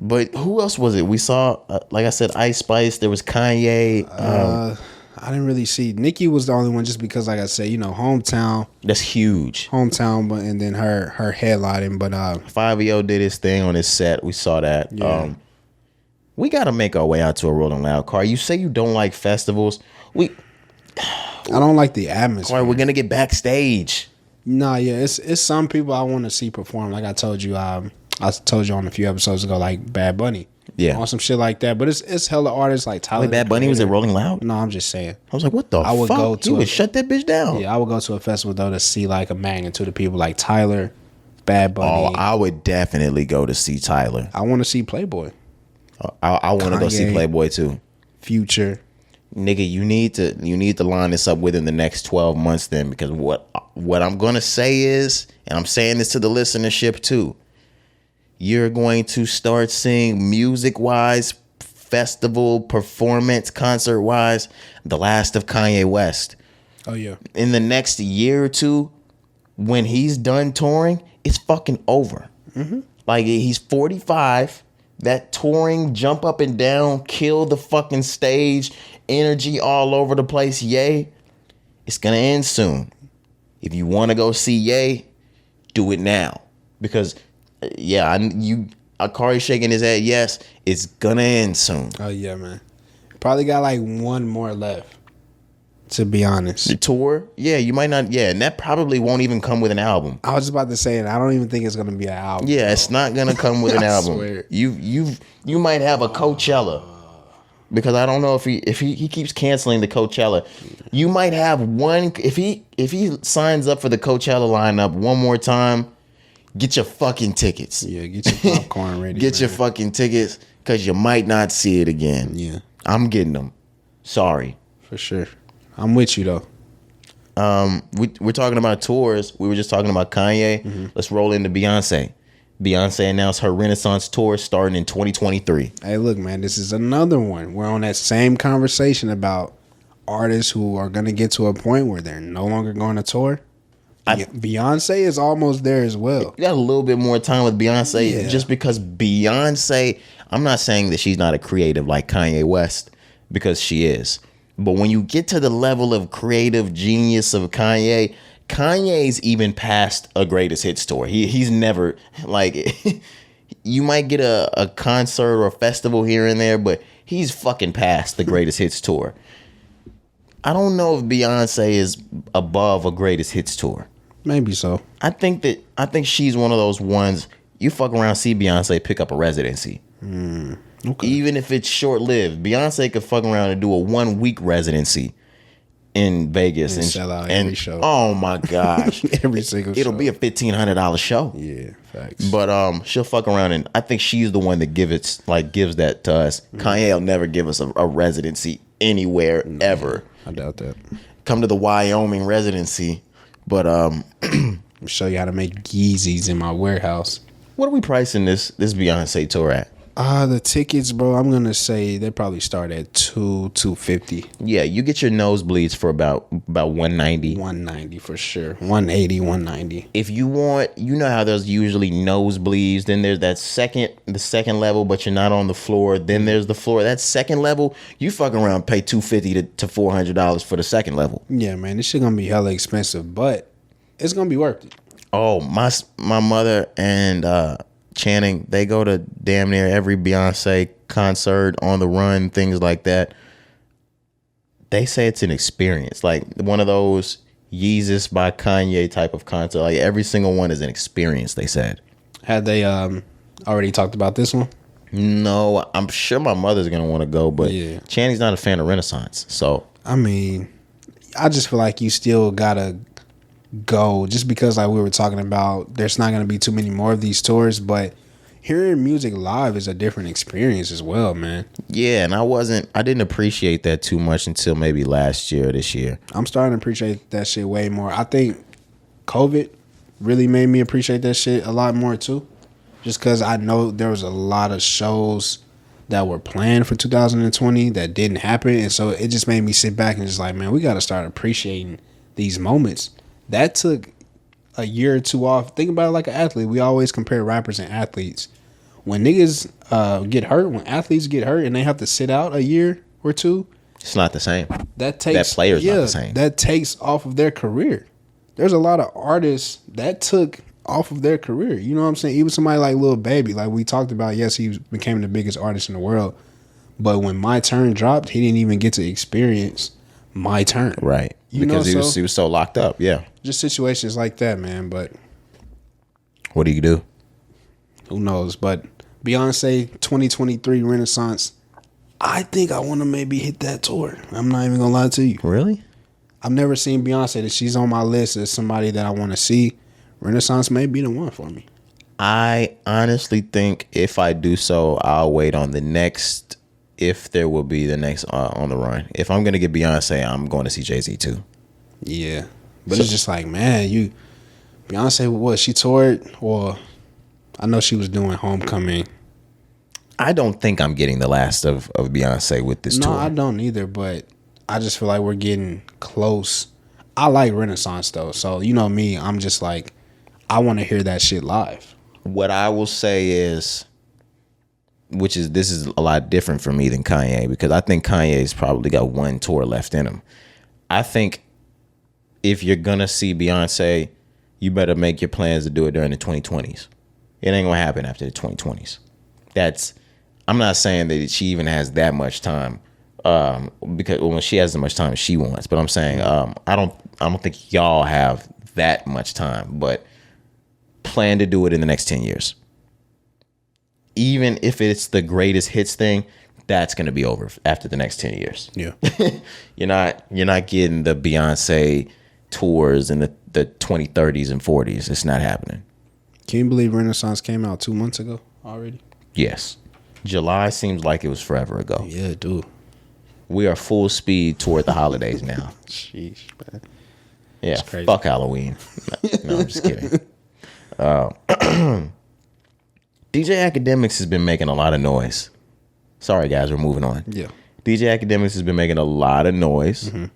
B: But who else was it? We saw, like I said, Ice Spice. There was Kanye.
A: I didn't really see. Nicki was the only one, just because, like I said, hometown.
B: That's huge.
A: Hometown, but and then her headlining. But
B: 5EO did his thing on his set. We saw that.
A: Yeah.
B: We got to make our way out to a Rolling Loud. Car, you say you don't like festivals.
A: I don't like the atmosphere.
B: Car, we're gonna get backstage.
A: Nah, yeah, it's some people I want to see perform. Like I told you on a few episodes ago, like Bad Bunny.
B: Yeah.
A: On some shit like that. But it's hella artists like Tyler.
B: Wait, Bad Bunny was at Rolling Loud?
A: No, I'm just saying.
B: I was like, what the fuck?
A: I would go to
B: he would shut that bitch down.
A: Yeah, I would go to a festival though to see like a magnitude of people like Tyler, Bad Bunny.
B: Oh, I would definitely go to see Tyler.
A: I want to see Playboy.
B: I want to go see Playboy too.
A: Future.
B: Nigga, you need to line this up within the next 12 months then, because what I'm gonna say is, and I'm saying this to the listenership too, you're going to start seeing music wise, festival, performance, concert wise, the last of Kanye West.
A: Oh yeah.
B: In the next year or two, when he's done touring, it's fucking over. Mm-hmm. Like, he's 45. That touring, jump up and down, kill the fucking stage, energy all over the place, Ye, it's gonna end soon. If you want to go see Ye, do it now, because Akari shaking his head. Yes, it's gonna end soon.
A: Oh yeah, man. Probably got like one more left. To be honest,
B: The tour, yeah, you might not, yeah, and that probably won't even come with an album.
A: I was just about to say it. I don't even think it's gonna be an album.
B: Yeah, it's not gonna come with an
A: I
B: album.
A: swear.
B: You might have a Coachella, because I don't know if he keeps canceling the Coachella. You might have one if he signs up for the Coachella lineup one more time. Get your fucking tickets.
A: Yeah, get your popcorn ready.
B: Get your fucking tickets, because you might not see it again.
A: Yeah,
B: I'm getting them. Sorry.
A: for sure. I'm with you though.
B: We're talking about tours. We were just talking about Kanye. Mm-hmm. Let's roll into Beyonce. Beyonce announced her Renaissance tour starting in 2023.
A: Hey, look, man, this is another one. We're on that same conversation about artists who are going to get to a point where they're no longer going to tour. Beyonce is almost there as well.
B: You got a little bit more time with Beyonce,
A: Yeah.
B: just because Beyonce, I'm not saying that she's not a creative like Kanye West, because she is. But when you get to the level of creative genius of Kanye's even past a greatest hits tour. He's never, like, you might get a concert or a festival here and there, but he's fucking past the greatest hits tour. I don't know if Beyonce is above a greatest hits tour.
A: Maybe so.
B: I think she's one of those ones, you fuck around, see Beyonce, pick up a residency.
A: Okay.
B: Even if it's short lived, Beyonce could fuck around and do a 1 week residency in Vegas
A: And sell out every show.
B: Oh my gosh,
A: Every single show.
B: it'll be a $1,500 show.
A: Yeah, facts.
B: But she'll fuck around, and I think she's the one that gives that to us. Kanye will never give us a residency anywhere ever.
A: I doubt that.
B: Come to the Wyoming residency, but
A: I'll show you how to make Yeezys in my warehouse.
B: what are we pricing this Beyonce tour at?
A: The tickets, bro, I'm gonna say they probably start at $250.
B: Yeah, you get your nosebleeds for about $190.
A: $190 for sure. $180, $190.
B: If you want, you know how there's usually nosebleeds, then there's the second level, but you're not on the floor. Then there's the floor. That second level, you fucking around pay $250 to $400 for the second level.
A: Yeah, man, this shit gonna be hella expensive, but it's gonna be worth it.
B: Oh, my mother and Channing, they go to damn near every Beyonce concert, on the run, things like that. they say it's an experience, like one of those Yeezus by Kanye type of concert. Like every single one is an experience, they said.
A: Had they already talked about this one?
B: No, I'm sure my mother's gonna want to go, but
A: Yeah.
B: Channing's not a fan of Renaissance, so
A: I mean, I just feel like you still gotta go, just because like we were talking about, there's not gonna be too many more of these tours, but hearing music live is a different experience as well, man.
B: yeah. And I didn't appreciate that too much until maybe last year or this year.
A: I'm starting to appreciate that shit way more. I think COVID really made me appreciate that shit a lot more too. Just because I know there was a lot of shows that were planned for 2020 that didn't happen. And so it just made me sit back and just like, man, we got to start appreciating these moments. That took a year or two off. Think about it like an athlete. We always compare rappers and athletes. When niggas get hurt, when athletes get hurt and they have to sit out a year or two,
B: It's not the same.
A: that takes
B: That player's not the same.
A: That takes off of their career. There's a lot of artists that took off of their career. You know what I'm saying? Even somebody like Lil Baby, like we talked about, yes, he became the biggest artist in the world. But when My Turn dropped, he didn't even get to experience My Turn.
B: Right.
A: You
B: Because
A: know,
B: he was so locked up. Yeah.
A: Just situations like that, man. But
B: What do you do?
A: who knows? But Beyonce 2023 Renaissance, I think I want to maybe hit that tour. I'm not even going to lie to you.
B: Really?
A: I've never seen Beyonce. That she's on my list as somebody that I want to see. Renaissance may be the one for me.
B: I honestly think if I do so, I'll wait on the next, if there will be the next on the run. If I'm going to get Beyonce, I'm going to see Jay-Z too.
A: Yeah. But it's just like, man, Beyonce, what, she toured? Or I know she was doing Homecoming.
B: I don't think I'm getting the last of Beyonce with this tour.
A: No, I don't either, but I just feel like we're getting close. I like Renaissance, though. So, you know me, I'm just like, I want to hear that shit live.
B: What I will say is, this is a lot different for me than Kanye, because I think Kanye's probably got one tour left in him. I think if you're going to see Beyonce, you better make your plans to do it during the 2020s. It ain't going to happen after the 2020s. I'm not saying that she even has that much time, because she has as much time as she wants. But I'm saying I don't think y'all have that much time. But plan to do it in the next 10 years. Even if it's the greatest hits thing, that's going to be over after the next 10 years.
A: Yeah.
B: You're not getting the Beyonce tours in the 2030s and 40s. It's not happening.
A: Can you believe Renaissance came out 2 months ago already?
B: Yes. July seems like it was forever ago.
A: Yeah, dude.
B: We are full speed toward the holidays now.
A: Sheesh, man.
B: Yeah,
A: crazy.
B: fuck Halloween. No, I'm just kidding. DJ Akademiks has been making a lot of noise. Sorry, guys, we're moving on.
A: Yeah.
B: DJ Akademiks has been making a lot of noise. Mm-hmm.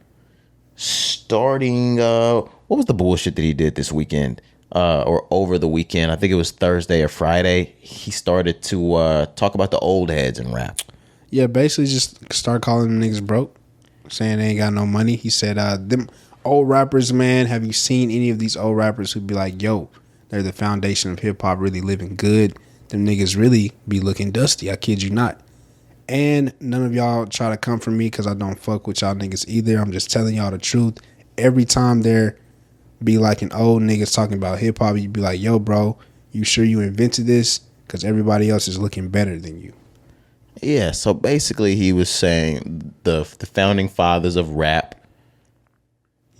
B: Starting, what was the bullshit that he did this weekend? Or over the weekend? I think it was Thursday or Friday. He started to talk about the old heads in rap.
A: Yeah, basically just start calling them niggas broke, saying they ain't got no money. He said, them old rappers, man, have you seen any of these old rappers who be like, yo, they're the foundation of hip-hop, really living good? Them niggas really be looking dusty, I kid you not. And none of y'all try to come for me because I don't fuck with y'all niggas either. I'm just telling y'all the truth. Every time there be like an old niggas talking about hip-hop, you be like, yo, bro, you sure you invented this? Because everybody else is looking better than you.
B: Yeah, so basically he was saying the founding fathers of rap,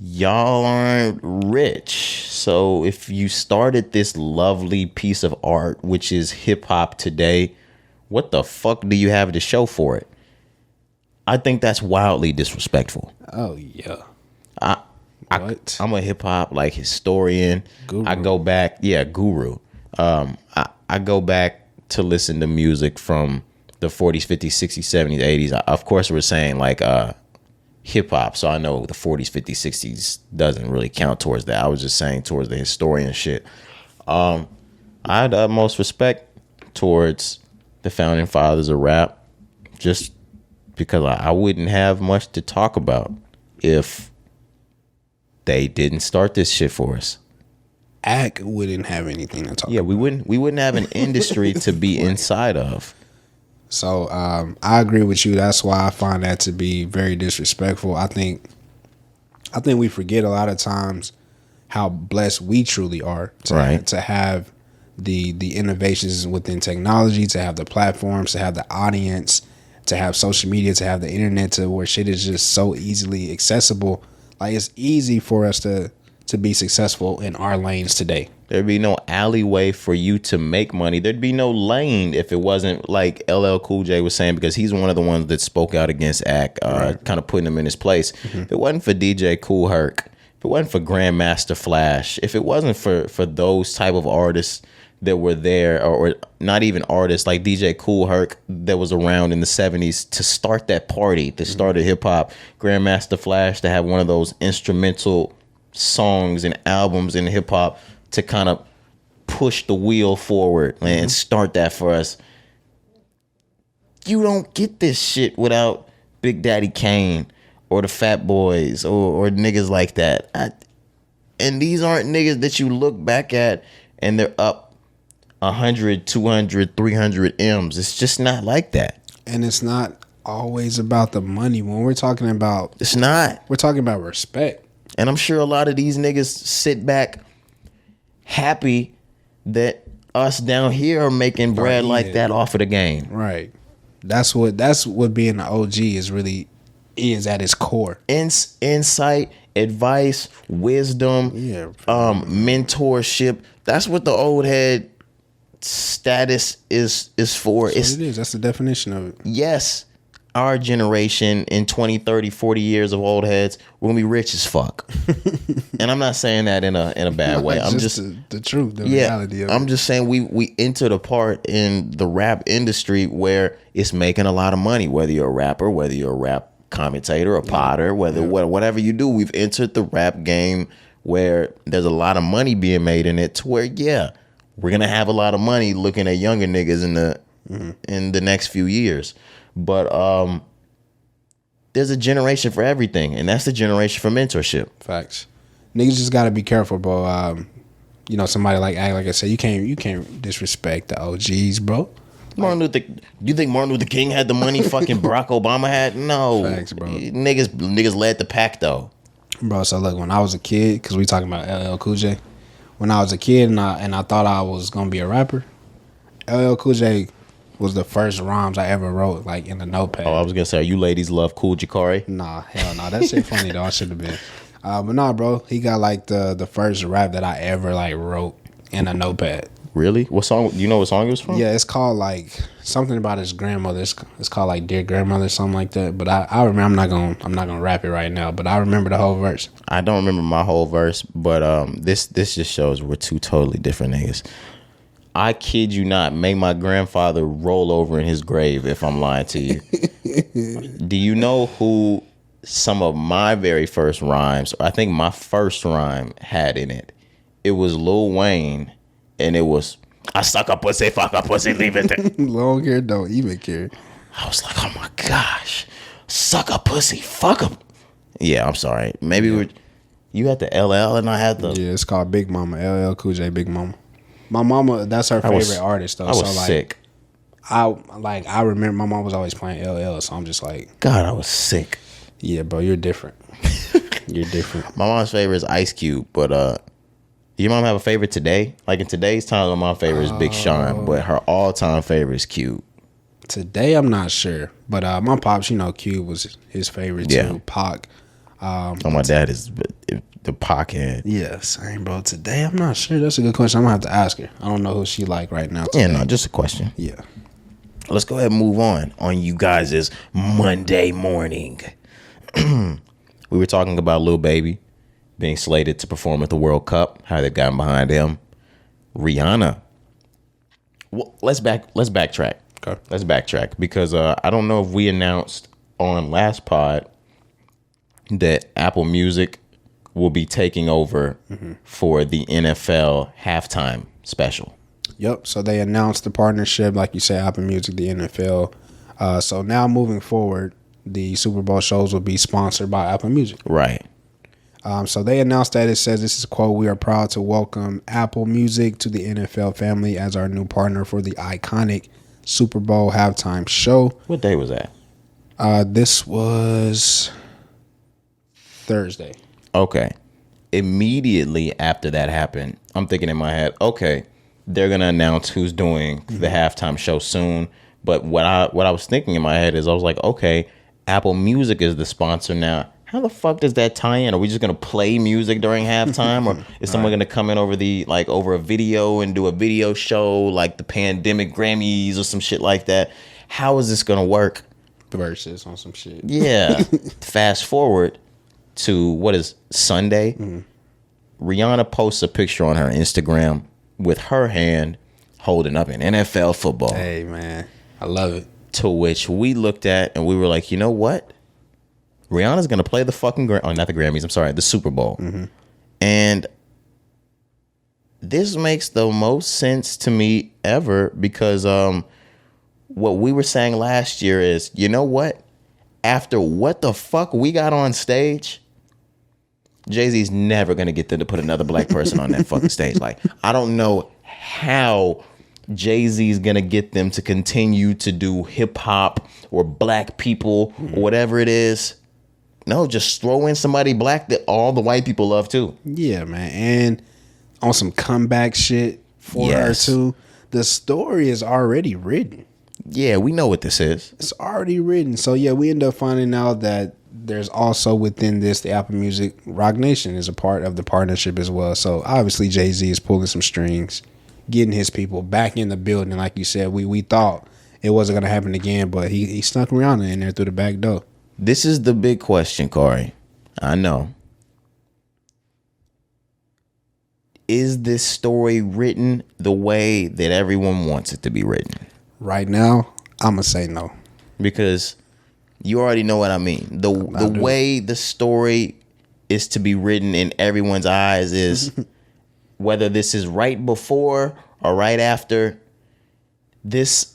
B: y'all aren't rich. So if you started this lovely piece of art, which is hip hop today, what the fuck do you have to show for it? I think that's wildly disrespectful.
A: Oh, yeah.
B: I'm a hip hop like historian.
A: Guru.
B: I go back, guru. I go back to listen to music from the 40s, 50s, 60s, 70s, 80s. Of course, we're saying like hip hop, so I know the 40s, 50s, 60s doesn't really count towards that. I was just saying towards the historian shit. I had the utmost respect towards the founding fathers of rap, just because I wouldn't have much to talk about if they didn't start this shit for us.
A: Ak wouldn't have anything to talk about.
B: Yeah, we wouldn't have an industry to be inside of.
A: So I agree with you. That's why I find that to be very disrespectful. I think we forget a lot of times how blessed we truly are to have the innovations within technology, to have the platforms, to have the audience, to have social media, to have the internet, to where shit is just so easily accessible. Like, it's easy for us to be successful in our lanes today.
B: There'd be no alleyway for you to make money. There'd be no lane if it wasn't like LL Cool J was saying, because he's one of the ones that spoke out against Act, kind of putting him in his place. If it wasn't for DJ Kool Herc, if it wasn't for Grandmaster Flash, if it wasn't for those type of artists that were there, or not even artists like DJ Kool Herc that was around in the 70s to start that party, to start a hip hop, Grandmaster Flash to have one of those instrumental songs and albums in hip hop to kind of push the wheel forward and start that for us. You don't get this shit without Big Daddy Kane or the Fat Boys or niggas like that. And these aren't niggas that you look back at and they're up 100, 200, 300 M's. It's just not like that.
A: And it's not always about the money. When we're talking about...
B: It's not.
A: We're talking about respect.
B: And I'm sure a lot of these niggas sit back happy that us down here are making bread like that off of the game.
A: Right. That's what being an OG is at its core.
B: Insight, advice, wisdom, mentorship. That's what the old head status is for.
A: That's what it is. That's the definition of it.
B: Yes. Our generation in 20, 30, 40 years of old heads, we're gonna be rich as fuck. And I'm not saying that in a bad way. I'm just
A: the truth, the reality of it.
B: I'm just saying we entered a part in the rap industry where it's making a lot of money, whether you're a rapper, whether you're a rap commentator, a potter, whatever you do. We've entered the rap game where there's a lot of money being made in it, to where we're gonna have a lot of money looking at younger niggas in the next few years. But there's a generation for everything, and that's the generation for mentorship.
A: Facts. Niggas just gotta be careful, bro. Somebody like I said, you can't disrespect the OGs, bro.
B: Do you think Martin Luther King had the money fucking Barack Obama had? No.
A: Facts, bro.
B: Niggas led the pack though.
A: Bro, so look, when I was a kid, because we talking about LL Cool J, when I was a kid and I thought I was gonna be a rapper, LL Cool J was the first rhymes I ever wrote, like, in a notepad.
B: Oh, I was gonna say, you ladies love Cool Jacari?
A: Nah, hell no. That shit funny though. I should have been. But nah, bro, he got like the first rap that I ever like wrote in a notepad.
B: Really? What song? Do you know what song it was from?
A: Yeah, it's called like something about his grandmother. It's called like Dear Grandmother, something like that. But I remember. I'm not gonna rap it right now, but I remember the whole verse.
B: I don't remember my whole verse, but this just shows we're two totally different niggas. I kid you not, make my grandfather roll over in his grave if I'm lying to you. Do you know who some of my very first rhymes, or I think my first rhyme had in it? It was Lil Wayne, and it was, I suck a pussy, fuck a pussy, leave it there.
A: Long hair don't even care.
B: I was like, oh my gosh, suck a pussy, fuck a. Yeah, I'm sorry. Maybe you had the LL and I had the.
A: Yeah, it's called Big Mama, LL Cool J, Big Mama. My mama, that's her favorite artist though.
B: I was sick.
A: I remember my mom was always playing LL, so I'm just like,
B: God, I was sick.
A: Yeah, bro, you're different. You're different.
B: My mom's favorite is Ice Cube, but your mom have a favorite today? Like in today's time, my mom's favorite is Big Sean, but her all-time favorite is Cube.
A: Today, I'm not sure, but my pops, Cube was his favorite too. Pac.
B: My dad is the Pac head.
A: Yeah, same, bro. Today, I'm not sure. That's a good question. I'm gonna have to ask her. I don't know who she like right now. Today.
B: Yeah, no, just a question.
A: Yeah.
B: Let's go ahead and move on you guys' Monday morning. We were talking about Lil Baby being slated to perform at the World Cup, how they've gotten behind him. Rihanna. Well, let's backtrack.
A: Okay.
B: Let's backtrack because I don't know if we announced on last pod that Apple Music will be taking over for the NFL halftime special.
A: Yep. So they announced the partnership, like you said, Apple Music, the NFL. So now moving forward, the Super Bowl shows will be sponsored by Apple Music.
B: Right.
A: So they announced that. It says, this is a quote, "We are proud to welcome Apple Music to the NFL family as our new partner for the iconic Super Bowl halftime show.
B: What day was that?
A: This was Thursday.
B: Okay. Immediately after that happened, I'm thinking in my head, okay, they're gonna announce who's doing the halftime show soon. But what I was thinking in my head is I was like, okay, Apple Music is the sponsor now. How the fuck does that tie in? Are we just gonna play music during halftime, or is someone gonna come in over over a video and do a video show like the Pandemic Grammys or some shit like that? How is this gonna work?
A: Versus on some shit.
B: Yeah. Fast forward to what is Sunday. Rihanna posts a picture on her Instagram with her hand holding up an NFL football.
A: Hey man, I love it.
B: To which we looked at and we were like, you know what? Rihanna's gonna play the fucking not the Grammys. I'm sorry, the Super Bowl. And this makes the most sense to me ever because what we were saying last year is, you know what? After what the fuck we got on stage, Jay-Z's never gonna get them to put another black person on that fucking stage. Like, I don't know how Jay-Z's gonna get them to continue to do hip hop or black people or whatever it is. No, just throw in somebody black that all the white people love too.
A: Yeah, man. And on some comeback shit for her too. The story is already written.
B: Yeah, we know what this is.
A: It's already written. So yeah, we end up finding out that there's also within this, the Apple Music, Rock Nation is a part of the partnership as well. So obviously Jay-Z is pulling some strings, getting his people back in the building. Like you said, we thought it wasn't going to happen again, but he snuck Rihanna in there through the back door.
B: This is the big question, Cari. I know. Is this story written the way that everyone wants it to be written?
A: Right now, I'm going to say no.
B: Because you already know what I mean. The way the story is to be written in everyone's eyes is whether this is right before or right after, this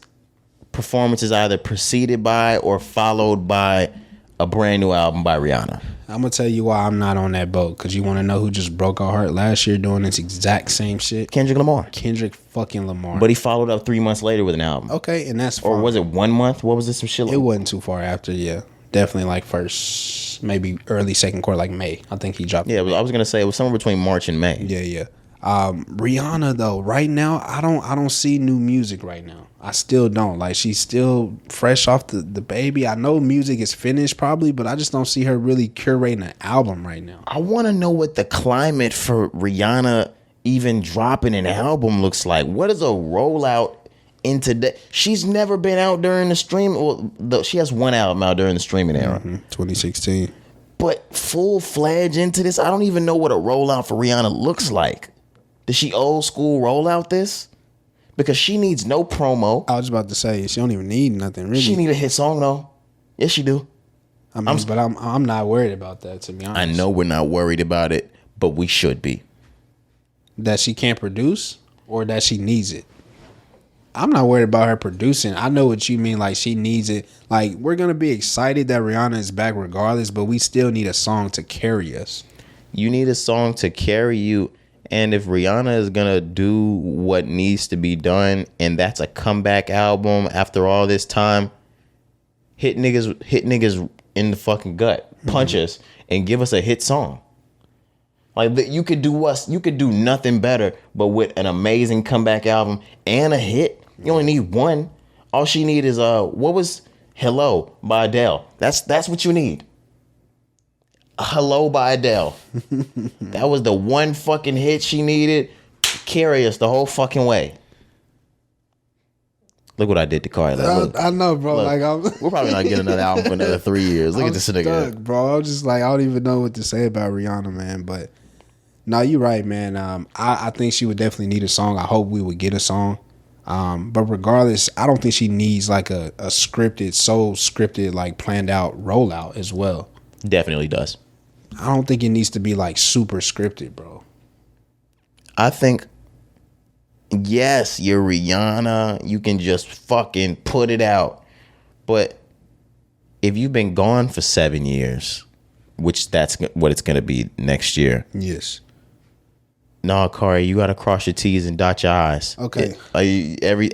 B: performance is either preceded by or followed by a brand new album by Rihanna.
A: I'm going to tell you why I'm not on that boat. Because you want to know who just broke our heart last year doing this exact same shit?
B: Kendrick Lamar.
A: Kendrick fucking Lamar.
B: But he followed up 3 months later with an album.
A: Okay, and that's fine.
B: Or was it 1 month? What was this, some shit like?
A: It wasn't too far after, yeah. Definitely like first, maybe early second quarter, like May. I think he dropped.
B: Yeah, I was going to say it was somewhere between March and May.
A: Yeah. Rihanna though, right now, I don't see new music right now. I still don't. Like, she's still fresh off the baby. I know music is finished probably, but I just don't see her really curating an album right now.
B: I want to know what the climate for Rihanna even dropping an album looks like. What is a rollout into that? She's never been out during the stream. Well, she has one album out during the streaming era.
A: 2016.
B: But full-fledged into this, I don't even know what a rollout for Rihanna looks like. Does she old school roll out this? Because she needs no promo.
A: I was about to say, she don't even need nothing, really.
B: She need a hit song, though. Yes, she do.
A: I mean, but I'm not worried about that, to be honest.
B: I know we're not worried about it, but we should be.
A: That she can't produce or that she needs it? I'm not worried about her producing. I know what you mean, like she needs it. Like, we're going to be excited that Rihanna is back regardless, but we still need a song to carry us.
B: You need a song to carry you. And if Rihanna is going to do what needs to be done, and that's a comeback album after all this time, hit niggas in the fucking gut, punch us, and give us a hit song. Like, you could do nothing better, but with an amazing comeback album and a hit. You only need one. All she need is what was Hello by Adele. That's what you need. Hello by Adele. That was the one fucking hit she needed. Carry us the whole fucking way. Look what I did to Cari.
A: I know, bro.
B: Look,
A: like,
B: we're probably not getting another album for another 3 years. Look at this nigga,
A: stuck, bro. I'm just like, I don't even know what to say about Rihanna, man. But no, you're right, man. I think she would definitely need a song. I hope we would get a song. But regardless, I don't think she needs like a scripted, like planned out rollout as well.
B: Definitely does.
A: I don't think it needs to be like super scripted, bro.
B: I think, yes, you're Rihanna. You can just fucking put it out. But if you've been gone for 7 years, which that's what it's going to be next year.
A: Yes.
B: No, Cari, you got to cross your T's and dot your I's.
A: Okay.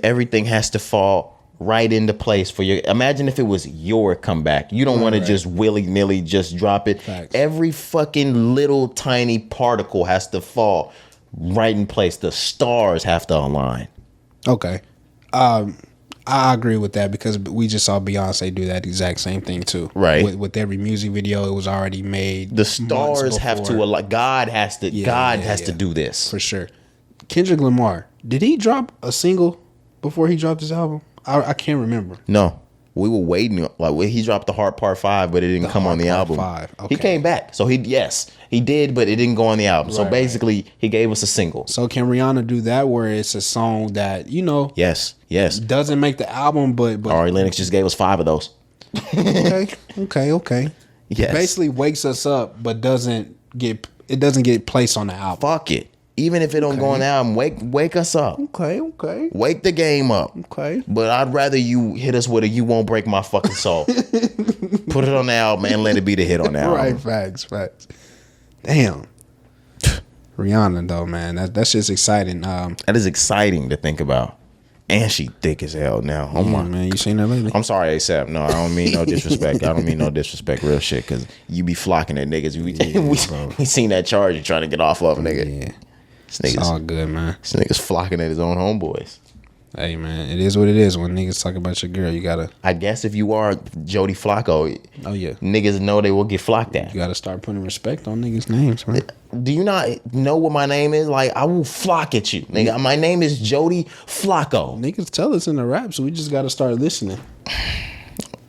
B: Everything has to fall right into place for your. Imagine if it was your comeback. You don't want to just willy-nilly just drop it.
A: Facts.
B: Every fucking little tiny particle has to fall right in place. The stars have to align.
A: Okay. I agree with that because we just saw Beyonce do that exact same thing too.
B: Right.
A: With every music video, it was already made.
B: The stars have to align. God has to. God has to do this
A: for sure. Kendrick Lamar, did he drop a single before he dropped his album? I can't remember.
B: No, we were waiting. Like he dropped the Heart Part 5, but it didn't come on the album. 5. Okay. He came back, so he did, but it didn't go on the album. So basically, he gave us a single.
A: So can Rihanna do that, where it's a song that
B: Yes.
A: doesn't make the album, but
B: Ari Lennox just gave us 5 of those.
A: Okay. Yes. Basically wakes us up, but doesn't get placed on the album.
B: Fuck it. Even if it don't go on the album, wake us up.
A: Okay.
B: Wake the game up.
A: Okay.
B: But I'd rather you hit us with a "You Won't Break My Fucking Soul." Put it on the album and let it be the hit on the album.
A: Right, facts. Damn. Rihanna though, man, that's just exciting.
B: That is exciting to think about. And she thick as hell now. Oh my
A: man, you seen that lately?
B: I'm sorry, ASAP. No, I don't mean no disrespect. Real shit, because you be flocking at niggas. We seen that charge you trying to get off of, nigga.
A: Yeah. It's all good, man.
B: This nigga's flocking at his own homeboys.
A: Hey, man, it is what it is. When niggas talk about your girl, you gotta.
B: I guess if you are Jody Flacco, niggas know they will get flocked at.
A: You gotta start putting respect on niggas' names, man.
B: Do you not know what my name is? Like, I will flock at you, nigga. My name is Jody Flacco.
A: Niggas tell us in the rap, so we just gotta start listening.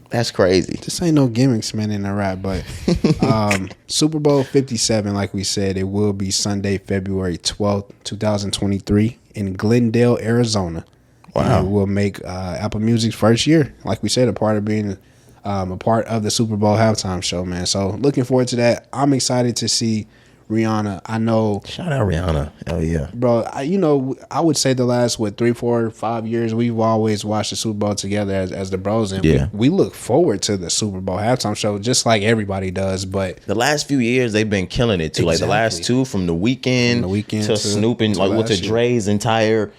B: That's crazy.
A: This ain't no gimmicks, man, in the rap. But Super Bowl 57, like we said, it will be Sunday, February 12th, 2023 in Glendale, Arizona. Wow. And it will make Apple Music's first year, like we said, a part of being a part of the Super Bowl halftime show, man. So looking forward to that. I'm excited to see Rihanna. I know.
B: Shout out Rihanna. Hell yeah.
A: Bro, I would say the last, 3, 4, 5 years, we've always watched the Super Bowl together as the bros. And we look forward to the Super Bowl halftime show just like everybody does. But
B: the last few years, they've been killing it too. Exactly. Like the last two, from the weekend to Snoop and to Dre's entire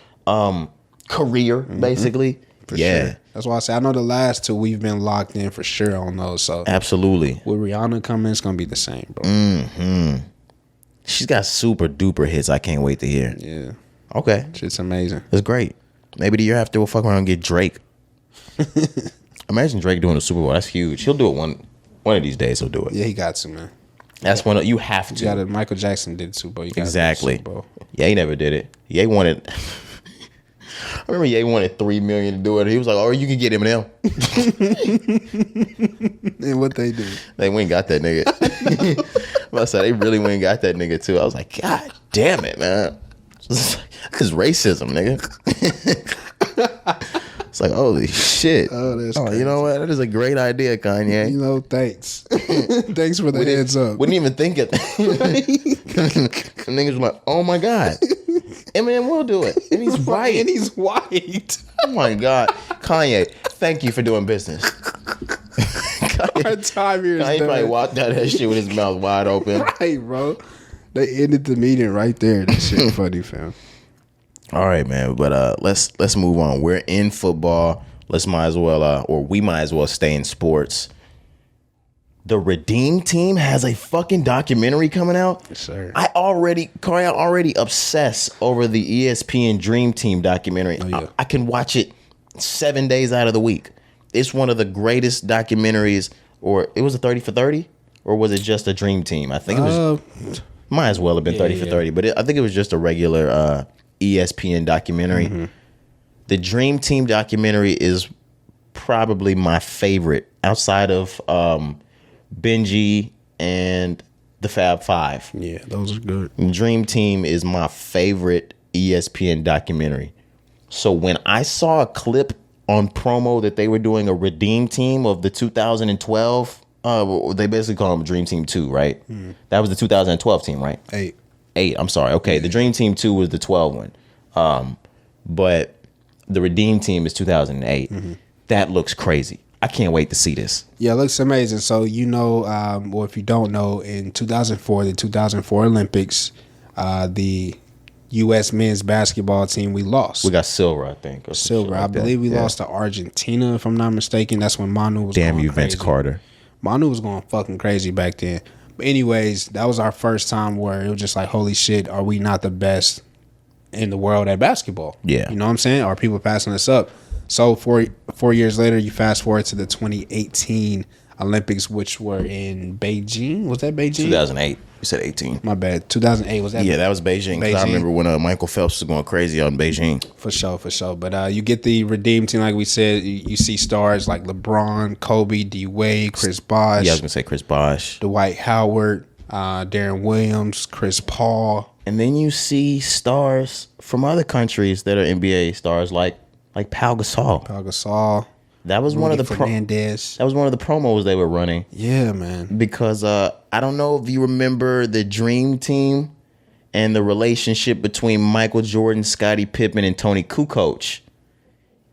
B: career, basically.
A: For sure. That's why I say I know the last two we've been locked in for sure on those. So
B: absolutely.
A: With Rihanna coming, it's going to be the same, bro.
B: Mm-hmm. She's got super duper hits I can't wait to hear.
A: Yeah.
B: Okay.
A: Shit's amazing.
B: That's great. Maybe the year after we'll fuck around and get Drake. Imagine Drake doing the Super Bowl. That's huge. He'll do it one of these days. He'll do it.
A: Yeah, he got to, man.
B: That's you have to.
A: Michael Jackson did Super Bowl.
B: Exactly. Super Bowl. Yeah, he never did it. Ye wanted. I remember Ye wanted $3 million to do it. He was like, "Oh, you can get Eminem."
A: And what they do?
B: They went and got that nigga. I said they really went and got that nigga too. I was like, God damn it, man. It's racism, nigga. It's like, holy shit.
A: Oh, that's crazy.
B: You know what? That is a great idea, Kanye.
A: Thanks. Thanks for the heads up.
B: Wouldn't even think it. Niggas were like, oh my God. Eminem will do it. And he's right.
A: And he's white.
B: Oh my God. Kanye, thank you for doing business.
A: Our time here is
B: Kanye
A: done.
B: probably walked out of that shit with his mouth wide open.
A: Right, bro. They ended the meeting right there. That shit funny, fam.
B: All right, man. But let's move on. We're in football. We might as well stay in sports. The Redeem Team has a fucking documentary coming out.
A: Yes, sir.
B: I already obsess over the ESPN Dream Team documentary.
A: Oh, yeah.
B: I can watch it 7 days out of the week. It's one of the greatest documentaries. Or it was a 30 for 30, or was it just a Dream Team? I think it was. Might as well have been 30 for 30, but I think it was just a regular ESPN documentary. Mm-hmm. The Dream Team documentary is probably my favorite outside of Benji and the Fab Five.
A: Yeah, those are good.
B: Dream Team is my favorite ESPN documentary. So when I saw a clip on promo that they were doing a Redeem Team of the 2012, they basically call them Dream Team 2, right? Mm. That was the 2012 team, right? 8, I'm sorry. Okay, the Dream Team 2 was the 12 one. But the Redeem Team is 2008. Mm-hmm. That looks crazy. I can't wait to see this.
A: Yeah, it looks amazing. So, or if you don't know, in 2004, the 2004 Olympics, the U.S. men's basketball team, we lost.
B: We got silver, I think. Or
A: Silver. I believe we lost to Argentina, if I'm not mistaken. That's when Manu was
B: Damn
A: going
B: you,
A: crazy.
B: Vince Carter.
A: Manu was going fucking crazy back then. But anyways, that was our first time where it was just like, holy shit, are we not the best in the world at basketball?
B: Yeah.
A: You know what I'm saying? Are people passing us up? So 4 years later, you fast forward to the 2018 Olympics, which were in Beijing. Was that Beijing?
B: 2008. You said 18.
A: My bad. 2008. Was that?
B: Yeah, that was Beijing. 'Cause I remember when Michael Phelps was going crazy out in Beijing.
A: For sure. But you get the redeem team, like we said. You see stars like LeBron, Kobe, D Wade, Chris Bosh.
B: Yeah, I was gonna say Chris Bosh,
A: Dwight Howard, Darren Williams, Chris Paul.
B: and then you see stars from other countries that are NBA stars, like Pau Gasol.
A: Pau Gasol.
B: That was one of the
A: Fernandez.
B: that was one of the promos they were running.
A: Yeah, man.
B: Because I don't know if you remember the Dream Team and the relationship between Michael Jordan, Scottie Pippen, and Tony Kukoc.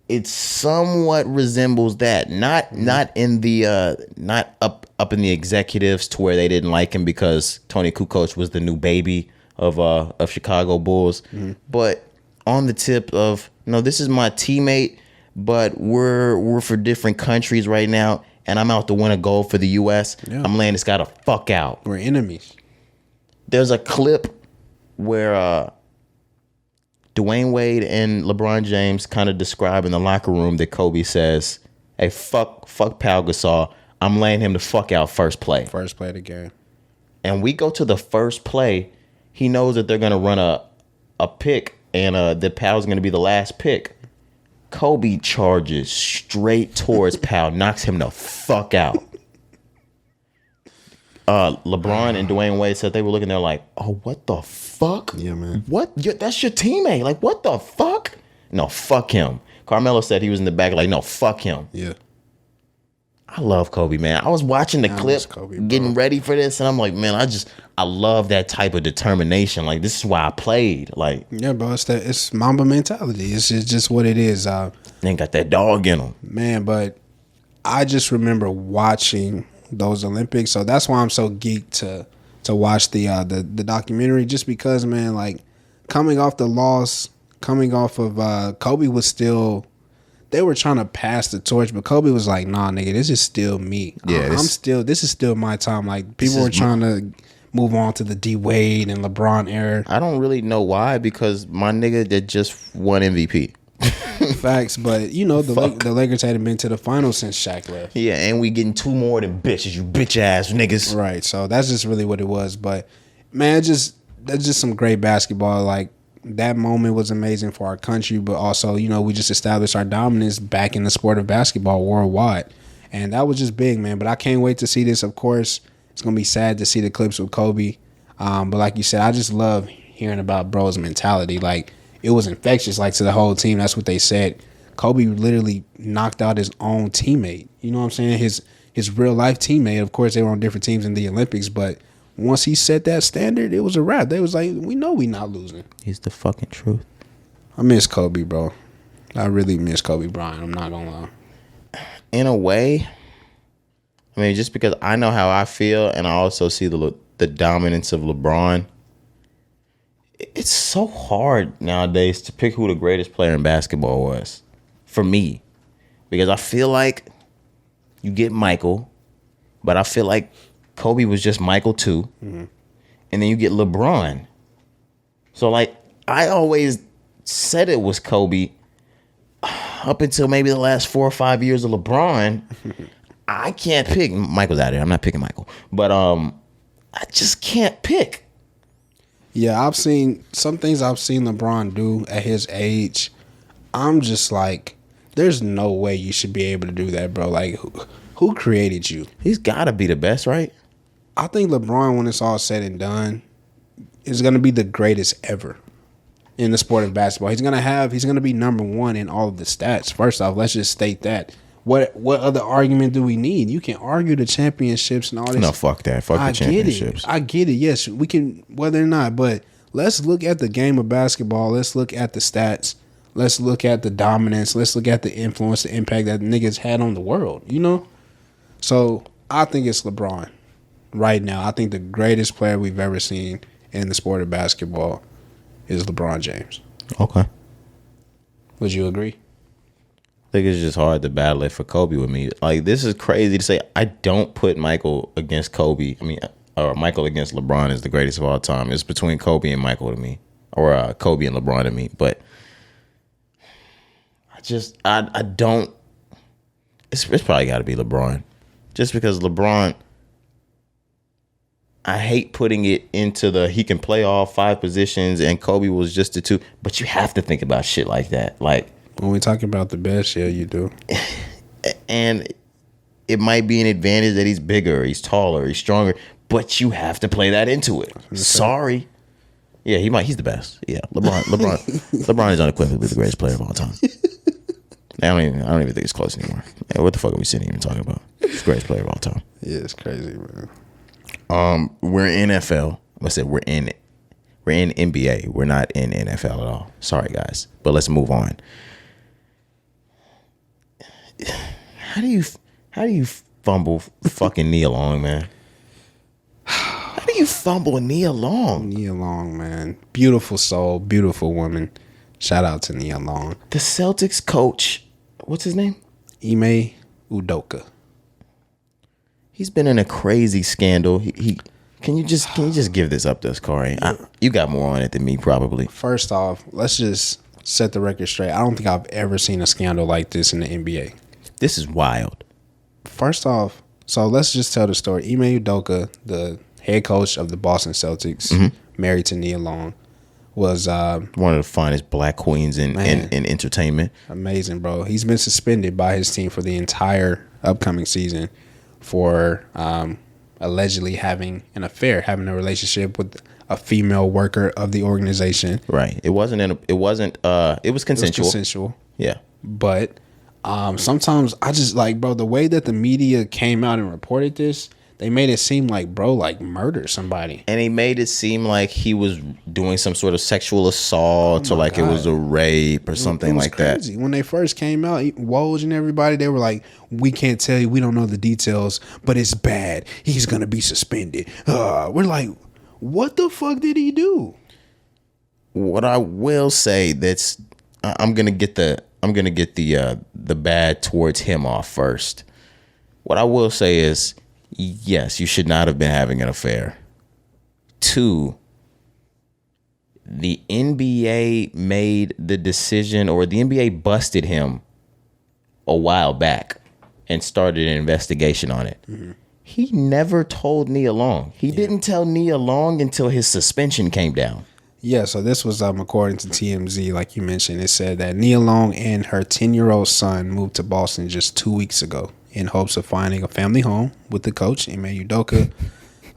B: It somewhat resembles that. Not in the not up in the executives to where they didn't like him because Tony Kukoc was the new baby of Chicago Bulls, but on the tip of, no, this is my teammate, but we're for different countries right now, and I'm out to win a gold for the U.S. Yeah. I'm laying this guy the fuck out.
A: We're enemies.
B: There's a clip where Dwayne Wade and LeBron James kind of describe in the locker room that Kobe says, "Hey, fuck Pau Gasol. I'm laying him the fuck out first play."
A: First play of the game.
B: And we go to the first play. He knows that they're gonna run a pick, and that Pau's gonna be the last pick. Kobe charges straight towards Pau, knocks him the fuck out. LeBron and Dwayne Wade said they were looking there like, "Oh, what the fuck?
A: Yeah, man.
B: What? That's your teammate. Like, what the fuck? No, fuck him." Carmelo said he was in the back like, "No, fuck him."
A: Yeah.
B: I love Kobe, man. I was watching the clip,
A: Kobe,
B: getting ready for this, and I'm like, man, I love that type of determination. Like, this is why I played. Like,
A: yeah, bro, it's Mamba mentality. It's just what it is.
B: They got that dog in them,
A: man. But I just remember watching those Olympics, so that's why I'm so geeked to watch the documentary. Just because, man, like coming off the loss, coming off of Kobe was still. They were trying to pass the torch, but Kobe was like, "Nah, nigga, this is still me.
B: Yeah,
A: this is still my time." Like people were trying to move on to the D Wade and LeBron era.
B: I don't really know why, because my nigga that just won MVP.
A: Facts, but you know the Lakers hadn't been to the finals since Shaq left.
B: Yeah, and we getting two more than bitches, you bitch ass niggas.
A: Right, so that's just really what it was. But man, that's just some great basketball. Like that moment was amazing for our country, but also, you know, we just established our dominance back in the sport of basketball worldwide. And that was just big, man. But I can't wait to see this, of course. It's going to be sad to see the clips with Kobe. But like you said, I just love hearing about bro's mentality. Like, it was infectious, like, to the whole team. That's what they said. Kobe literally knocked out his own teammate. You know what I'm saying? His real-life teammate. Of course, they were on different teams in the Olympics, but once he set that standard, it was a wrap. They was like, we know we not losing.
B: He's the fucking truth.
A: I miss Kobe, bro. I really miss Kobe Bryant. I'm not gonna lie.
B: In a way, I mean, just because I know how I feel, and I also see the dominance of LeBron. It's so hard nowadays to pick who the greatest player in basketball was, for me, because I feel like you get Michael, but I feel like Kobe was just Michael too. Mm-hmm. And then you get LeBron. So, like, I always said it was Kobe up until maybe the last 4 or 5 years of LeBron. I can't pick. Michael's out here. I'm not picking Michael. But I just can't pick.
A: Yeah, I've seen some things I've seen LeBron do at his age. I'm just like, there's no way you should be able to do that, bro. Like, who created you? He's
B: got to be the best, right?
A: I think LeBron, when it's all said and done, is going to be the greatest ever in the sport of basketball. He's going to be number one in all of the stats. First off, let's just state that. What other argument do we need? You can argue the championships and all this.
B: No, fuck that. Fuck the championships.
A: I get it. Yes, we can, whether or not. But let's look at the game of basketball. Let's look at the stats. Let's look at the dominance. Let's look at the influence, the impact that niggas had on the world, you know? So I think it's LeBron right now. I think the greatest player we've ever seen in the sport of basketball. is LeBron James.
B: Okay.
A: Would you agree?
B: I think it's just hard to battle it for Kobe with me. Like, this is crazy to say. I don't put Michael against Kobe. I mean, or Michael against LeBron is the greatest of all time. It's between Kobe and Michael to me, or Kobe and LeBron to me. But I don't. It's probably got to be LeBron, just because LeBron. I hate putting it into he can play all 5 positions and Kobe was just the 2. But you have to think about shit like that. Like,
A: when we talking about the best, yeah, you do.
B: And it might be an advantage that he's bigger, he's taller, he's stronger, but you have to play that into it. Sorry. Yeah, he's the best. Yeah, LeBron is unequivocally the greatest player of all time. I don't even think it's close anymore. Man, what the fuck are we sitting here talking about? He's the greatest player of all time.
A: Yeah, it's crazy, man.
B: We're in NFL. I said we're in NBA. We're not in NFL at all. Sorry, guys, but let's move on. How do you fumble fucking Nia Long, man? How do you fumble Nia Long?
A: Nia Long, man. Beautiful soul, beautiful woman. Shout out to Nia Long.
B: The Celtics coach, what's his name?
A: Ime Udoka.
B: He's been in a crazy scandal. Can you just give this up to us, Cari? You got more on it than me, probably.
A: First off, let's just set the record straight. I don't think I've ever seen a scandal like this in the NBA.
B: This is wild.
A: First off, so let's just tell the story. Ime Udoka, the head coach of the Boston Celtics, married to Nia Long, was
B: one of the finest black queens in entertainment.
A: Amazing, bro. He's been suspended by his team for the entire upcoming season for allegedly having an affair, having a relationship with a female worker of the organization.
B: Right. It was consensual.
A: It was consensual.
B: Yeah.
A: But sometimes I just like, bro, the way that the media came out and reported this, they made it seem like, bro, like murdered somebody.
B: And he made it seem like he was doing some sort of sexual assault or like God. It was a rape or something like crazy.
A: That. When they first came out, Woj and everybody, they were like, we can't tell you, we don't know the details, but it's bad. He's going to be suspended. We're like, what the fuck did he do?
B: What I will say, that's I'm gonna get the bad towards him off first. What I will say is, yes, you should not have been having an affair. 2, the NBA made the decision, or the NBA busted him a while back and started an investigation on it. Mm-hmm. He never told Nia Long. He didn't tell Nia Long until his suspension came down.
A: Yeah, so this was according to TMZ, like you mentioned. It said that Nia Long and her 10-year-old son moved to Boston just 2 weeks ago in hopes of finding a family home with the coach, Ime Udoka.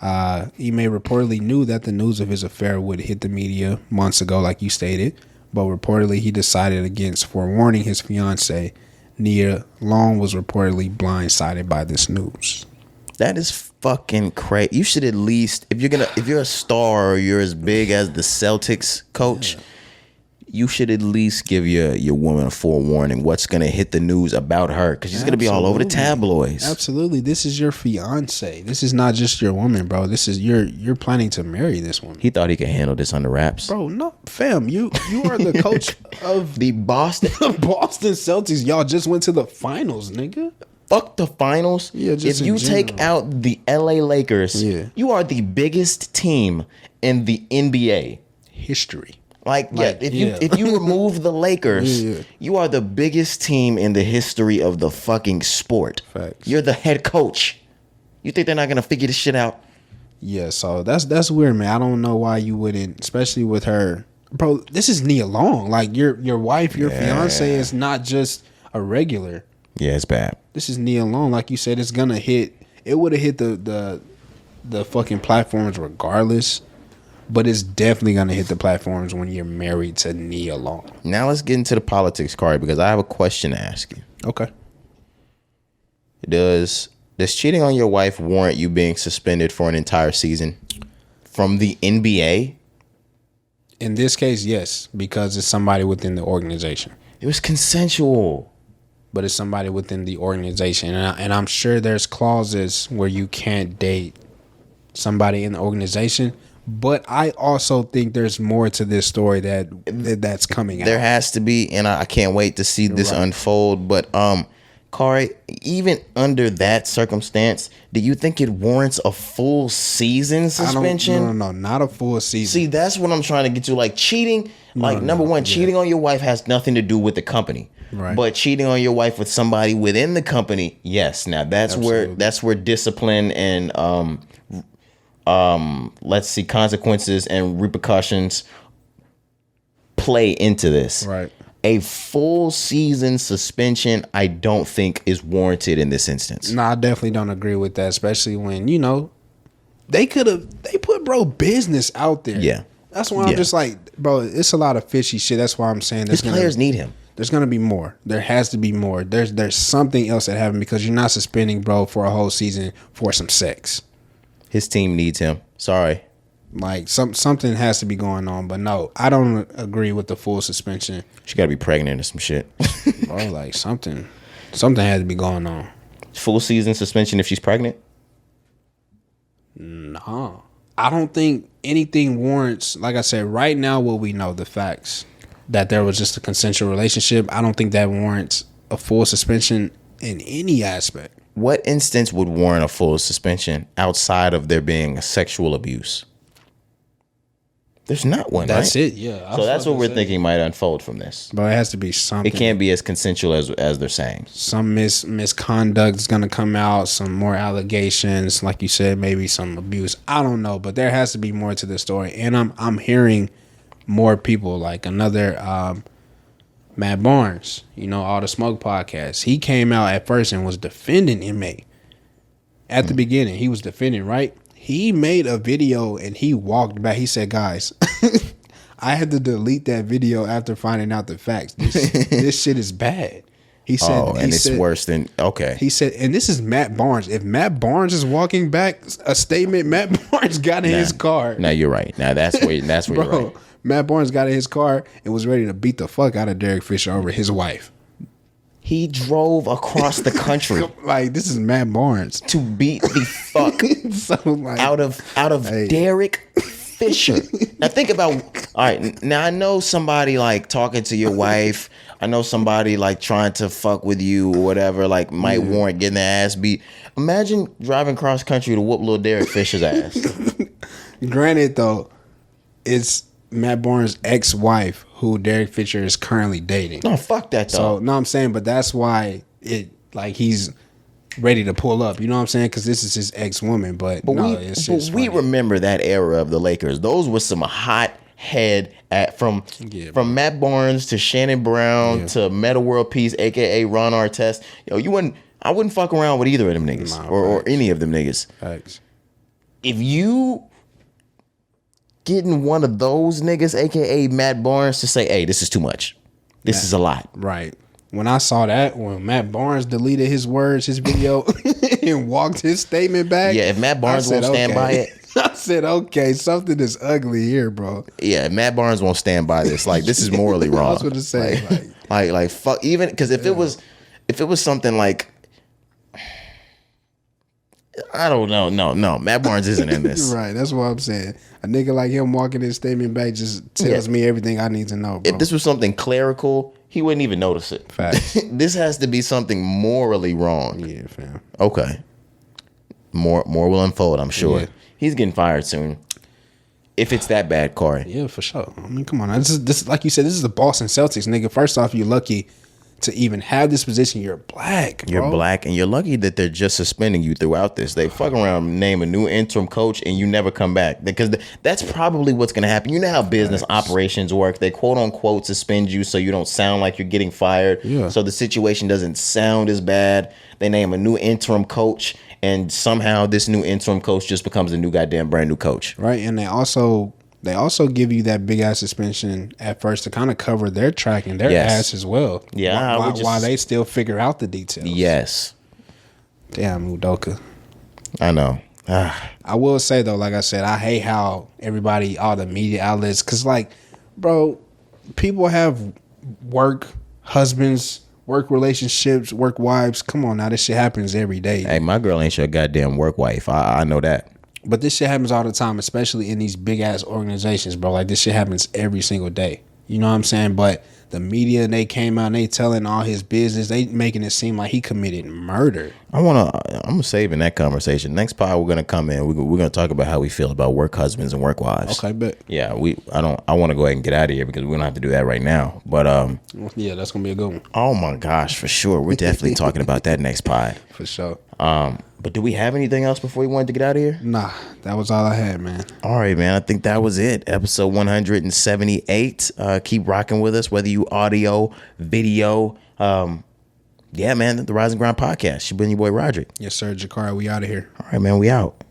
A: Ime reportedly knew that the news of his affair would hit the media months ago, like you stated, but reportedly he decided against forewarning his fiancée. Nia Long was reportedly blindsided by this news.
B: That is fucking crazy. You should at least, if you're a star or you're as big as the Celtics coach, you should at least give your woman a forewarning what's gonna hit the news about her, because she's gonna be all over the tabloids.
A: Absolutely. This is your fiance. This is not just your woman, bro. This is you're planning to marry this woman.
B: He thought he could handle this under wraps.
A: Bro, no, fam. You are the coach of
B: the Boston
A: Celtics. Y'all just went to the finals, nigga.
B: Fuck the finals.
A: Yeah,
B: if you take out the LA Lakers, you are the biggest team in the NBA
A: history.
B: If you remove the Lakers, you are the biggest team in the history of the fucking sport.
A: Facts.
B: You're the head coach. You think they're not gonna figure this shit out?
A: Yeah, so that's weird, man. I don't know why you wouldn't, especially with her, bro. This is Nia Long. Like your wife, your fiance is not just a regular.
B: Yeah, it's bad.
A: This is Nia Long. Like you said, it's gonna hit. It would have hit the fucking platforms regardless, but it's definitely gonna hit the platforms when you're married to Nia Long.
B: Now let's get into the politics, Cari, because I have a question to ask you.
A: Okay.
B: Does cheating on your wife warrant you being suspended for an entire season from the NBA?
A: In this case, yes, because it's somebody within the organization.
B: It was consensual.
A: But it's somebody within the organization. And I'm sure there's clauses where you can't date somebody in the organization. But I also think there's more to this story that's coming out.
B: There has to be, and I can't wait to see this unfold. But Cari, even under that circumstance, do you think it warrants a full season suspension?
A: No, not a full season.
B: See, that's what I'm trying to get to. Like cheating, number one, cheating on your wife has nothing to do with the company.
A: Right.
B: But cheating on your wife with somebody within the company, yes. Now that's where discipline and let's see, consequences and repercussions play into this.
A: Right.
B: A full season suspension, I don't think is warranted in this instance.
A: No, I definitely don't agree with that, especially when, they put bro business out there.
B: Yeah.
A: That's why I'm just like, bro, it's a lot of fishy shit. That's why I'm saying
B: his players need him.
A: There's gonna be more. There has to be more. There's something else that happened, because you're not suspending bro for a whole season for some sex.
B: His team needs him. Sorry.
A: Like something has to be going on, but no, I don't agree with the full suspension.
B: She got to be pregnant or some shit.
A: Bro, like something has to be going on.
B: Full season suspension if she's pregnant?
A: No, I don't think anything warrants. Like I said, right now, what we know, the facts that there was just a consensual relationship. I don't think that warrants a full suspension in any aspect.
B: What instance would warrant a full suspension outside of there being a sexual abuse? There's not one.
A: That's
B: right?
A: it. Yeah.
B: So that's what we're thinking might unfold from this.
A: But it has to be something.
B: It can't be as consensual as they're saying.
A: Some misconduct is going to come out. Some more allegations, like you said, maybe some abuse. I don't know, but there has to be more to the story. And I'm hearing more people, like another Matt Barnes, All the Smoke podcast. He came out at first and was defending Ime. At the beginning, he was defending, right? He made a video and he walked back. He said, guys, I had to delete that video after finding out the facts. This shit is bad. He said,
B: it's worse than, okay.
A: He said, and this is Matt Barnes. If Matt Barnes is walking back a statement, Matt Barnes got in his car.
B: Now you're right. Now that's where
A: Bro,
B: you're right.
A: Matt Barnes got in his car and was ready to beat the fuck out of Derek Fisher over his wife.
B: He drove across the country.
A: Like, this is Matt Barnes
B: to beat the fuck out of Derek Fisher. Now think about, all right, now I know somebody like talking to your wife. I know somebody like trying to fuck with you or whatever, like might warrant getting their ass beat. Imagine driving cross country to whoop little Derek Fisher's ass.
A: Granted, though, it's Matt Barnes' ex-wife who Derek Fisher is currently dating.
B: No, fuck that though.
A: So, no, I'm saying, but that's why he's ready to pull up. You know what I'm saying? Because this is his ex-woman. But no, it's just
B: we remember that era of the Lakers. Those were some hot head from Matt Barnes to Shannon Brown to Meta World Peace, aka Ron Artest. I wouldn't fuck around with either of them niggas or any of them niggas.
A: Facts.
B: If you getting one of those niggas, aka Matt Barnes, to say, hey, this is too much. This is a lot.
A: Right. When I saw that, when Matt Barnes deleted his video, and walked his statement back.
B: Yeah, if Matt Barnes won't stand by it.
A: I said, okay, something is ugly here, bro.
B: Yeah, if Matt Barnes won't stand by this. Like, this is morally wrong.
A: I was going to say.
B: Like, fuck, even, because if it was something like, I don't know. No. Matt Barnes isn't in this.
A: Right. That's what I'm saying. A nigga like him walking his statement back just tells me everything I need to know, bro.
B: If this was something clerical, he wouldn't even notice it.
A: Facts.
B: This has to be something morally wrong.
A: Yeah, fam.
B: Okay. More will unfold, I'm sure.
A: Yeah.
B: He's getting fired soon. If it's that bad, Cari.
A: Yeah, for sure. I mean, come on. This like you said, this is the Boston Celtics, nigga. First off, you're lucky to even have this position. You're black, bro.
B: You're black, and you're lucky that they're just suspending you throughout this. They fuck around, name a new interim coach, and you never come back. Because that's probably what's going to happen. You know how business operations work. They quote unquote suspend you so you don't sound like you're getting fired.
A: Yeah.
B: So the situation doesn't sound as bad. They name a new interim coach, and somehow this new interim coach just becomes a new goddamn brand new coach.
A: Right, and they also give you that big ass suspension at first to kind of cover their track and their ass as well.
B: Yeah,
A: while they still figure out the details.
B: Yes.
A: Damn, Udoka.
B: I know.
A: I will say though, like I said, I hate how everybody, all the media outlets, because like, bro, people have work husbands, work relationships, work wives. Come on now, this shit happens every day.
B: Hey, my girl ain't your goddamn work wife. I know that.
A: But this shit happens all the time, especially in these big ass organizations, bro. Like this shit happens every single day. You know what I'm saying? But the media, they came out and they telling all his business. They making it seem like he committed murder.
B: I'm gonna save in that conversation. Next pod, we're gonna come in. We're gonna talk about how we feel about work husbands and work wives.
A: Okay, bet.
B: Yeah, I want to go ahead and get out of here because we don't have to do that right now. But
A: yeah, that's gonna be a good one.
B: Oh my gosh, for sure. We're definitely talking about that next pod.
A: For sure.
B: But do we have anything else before we wanted to get out of here?
A: Nah, that was all I had, man.
B: All right, man. I think that was it. Episode 178. Keep rocking with us, whether you audio, video. Yeah, man. The Rise and Grind podcast. She been your boy Roderick.
A: Yes, sir, Jakari. We out of here.
B: All right, man. We out.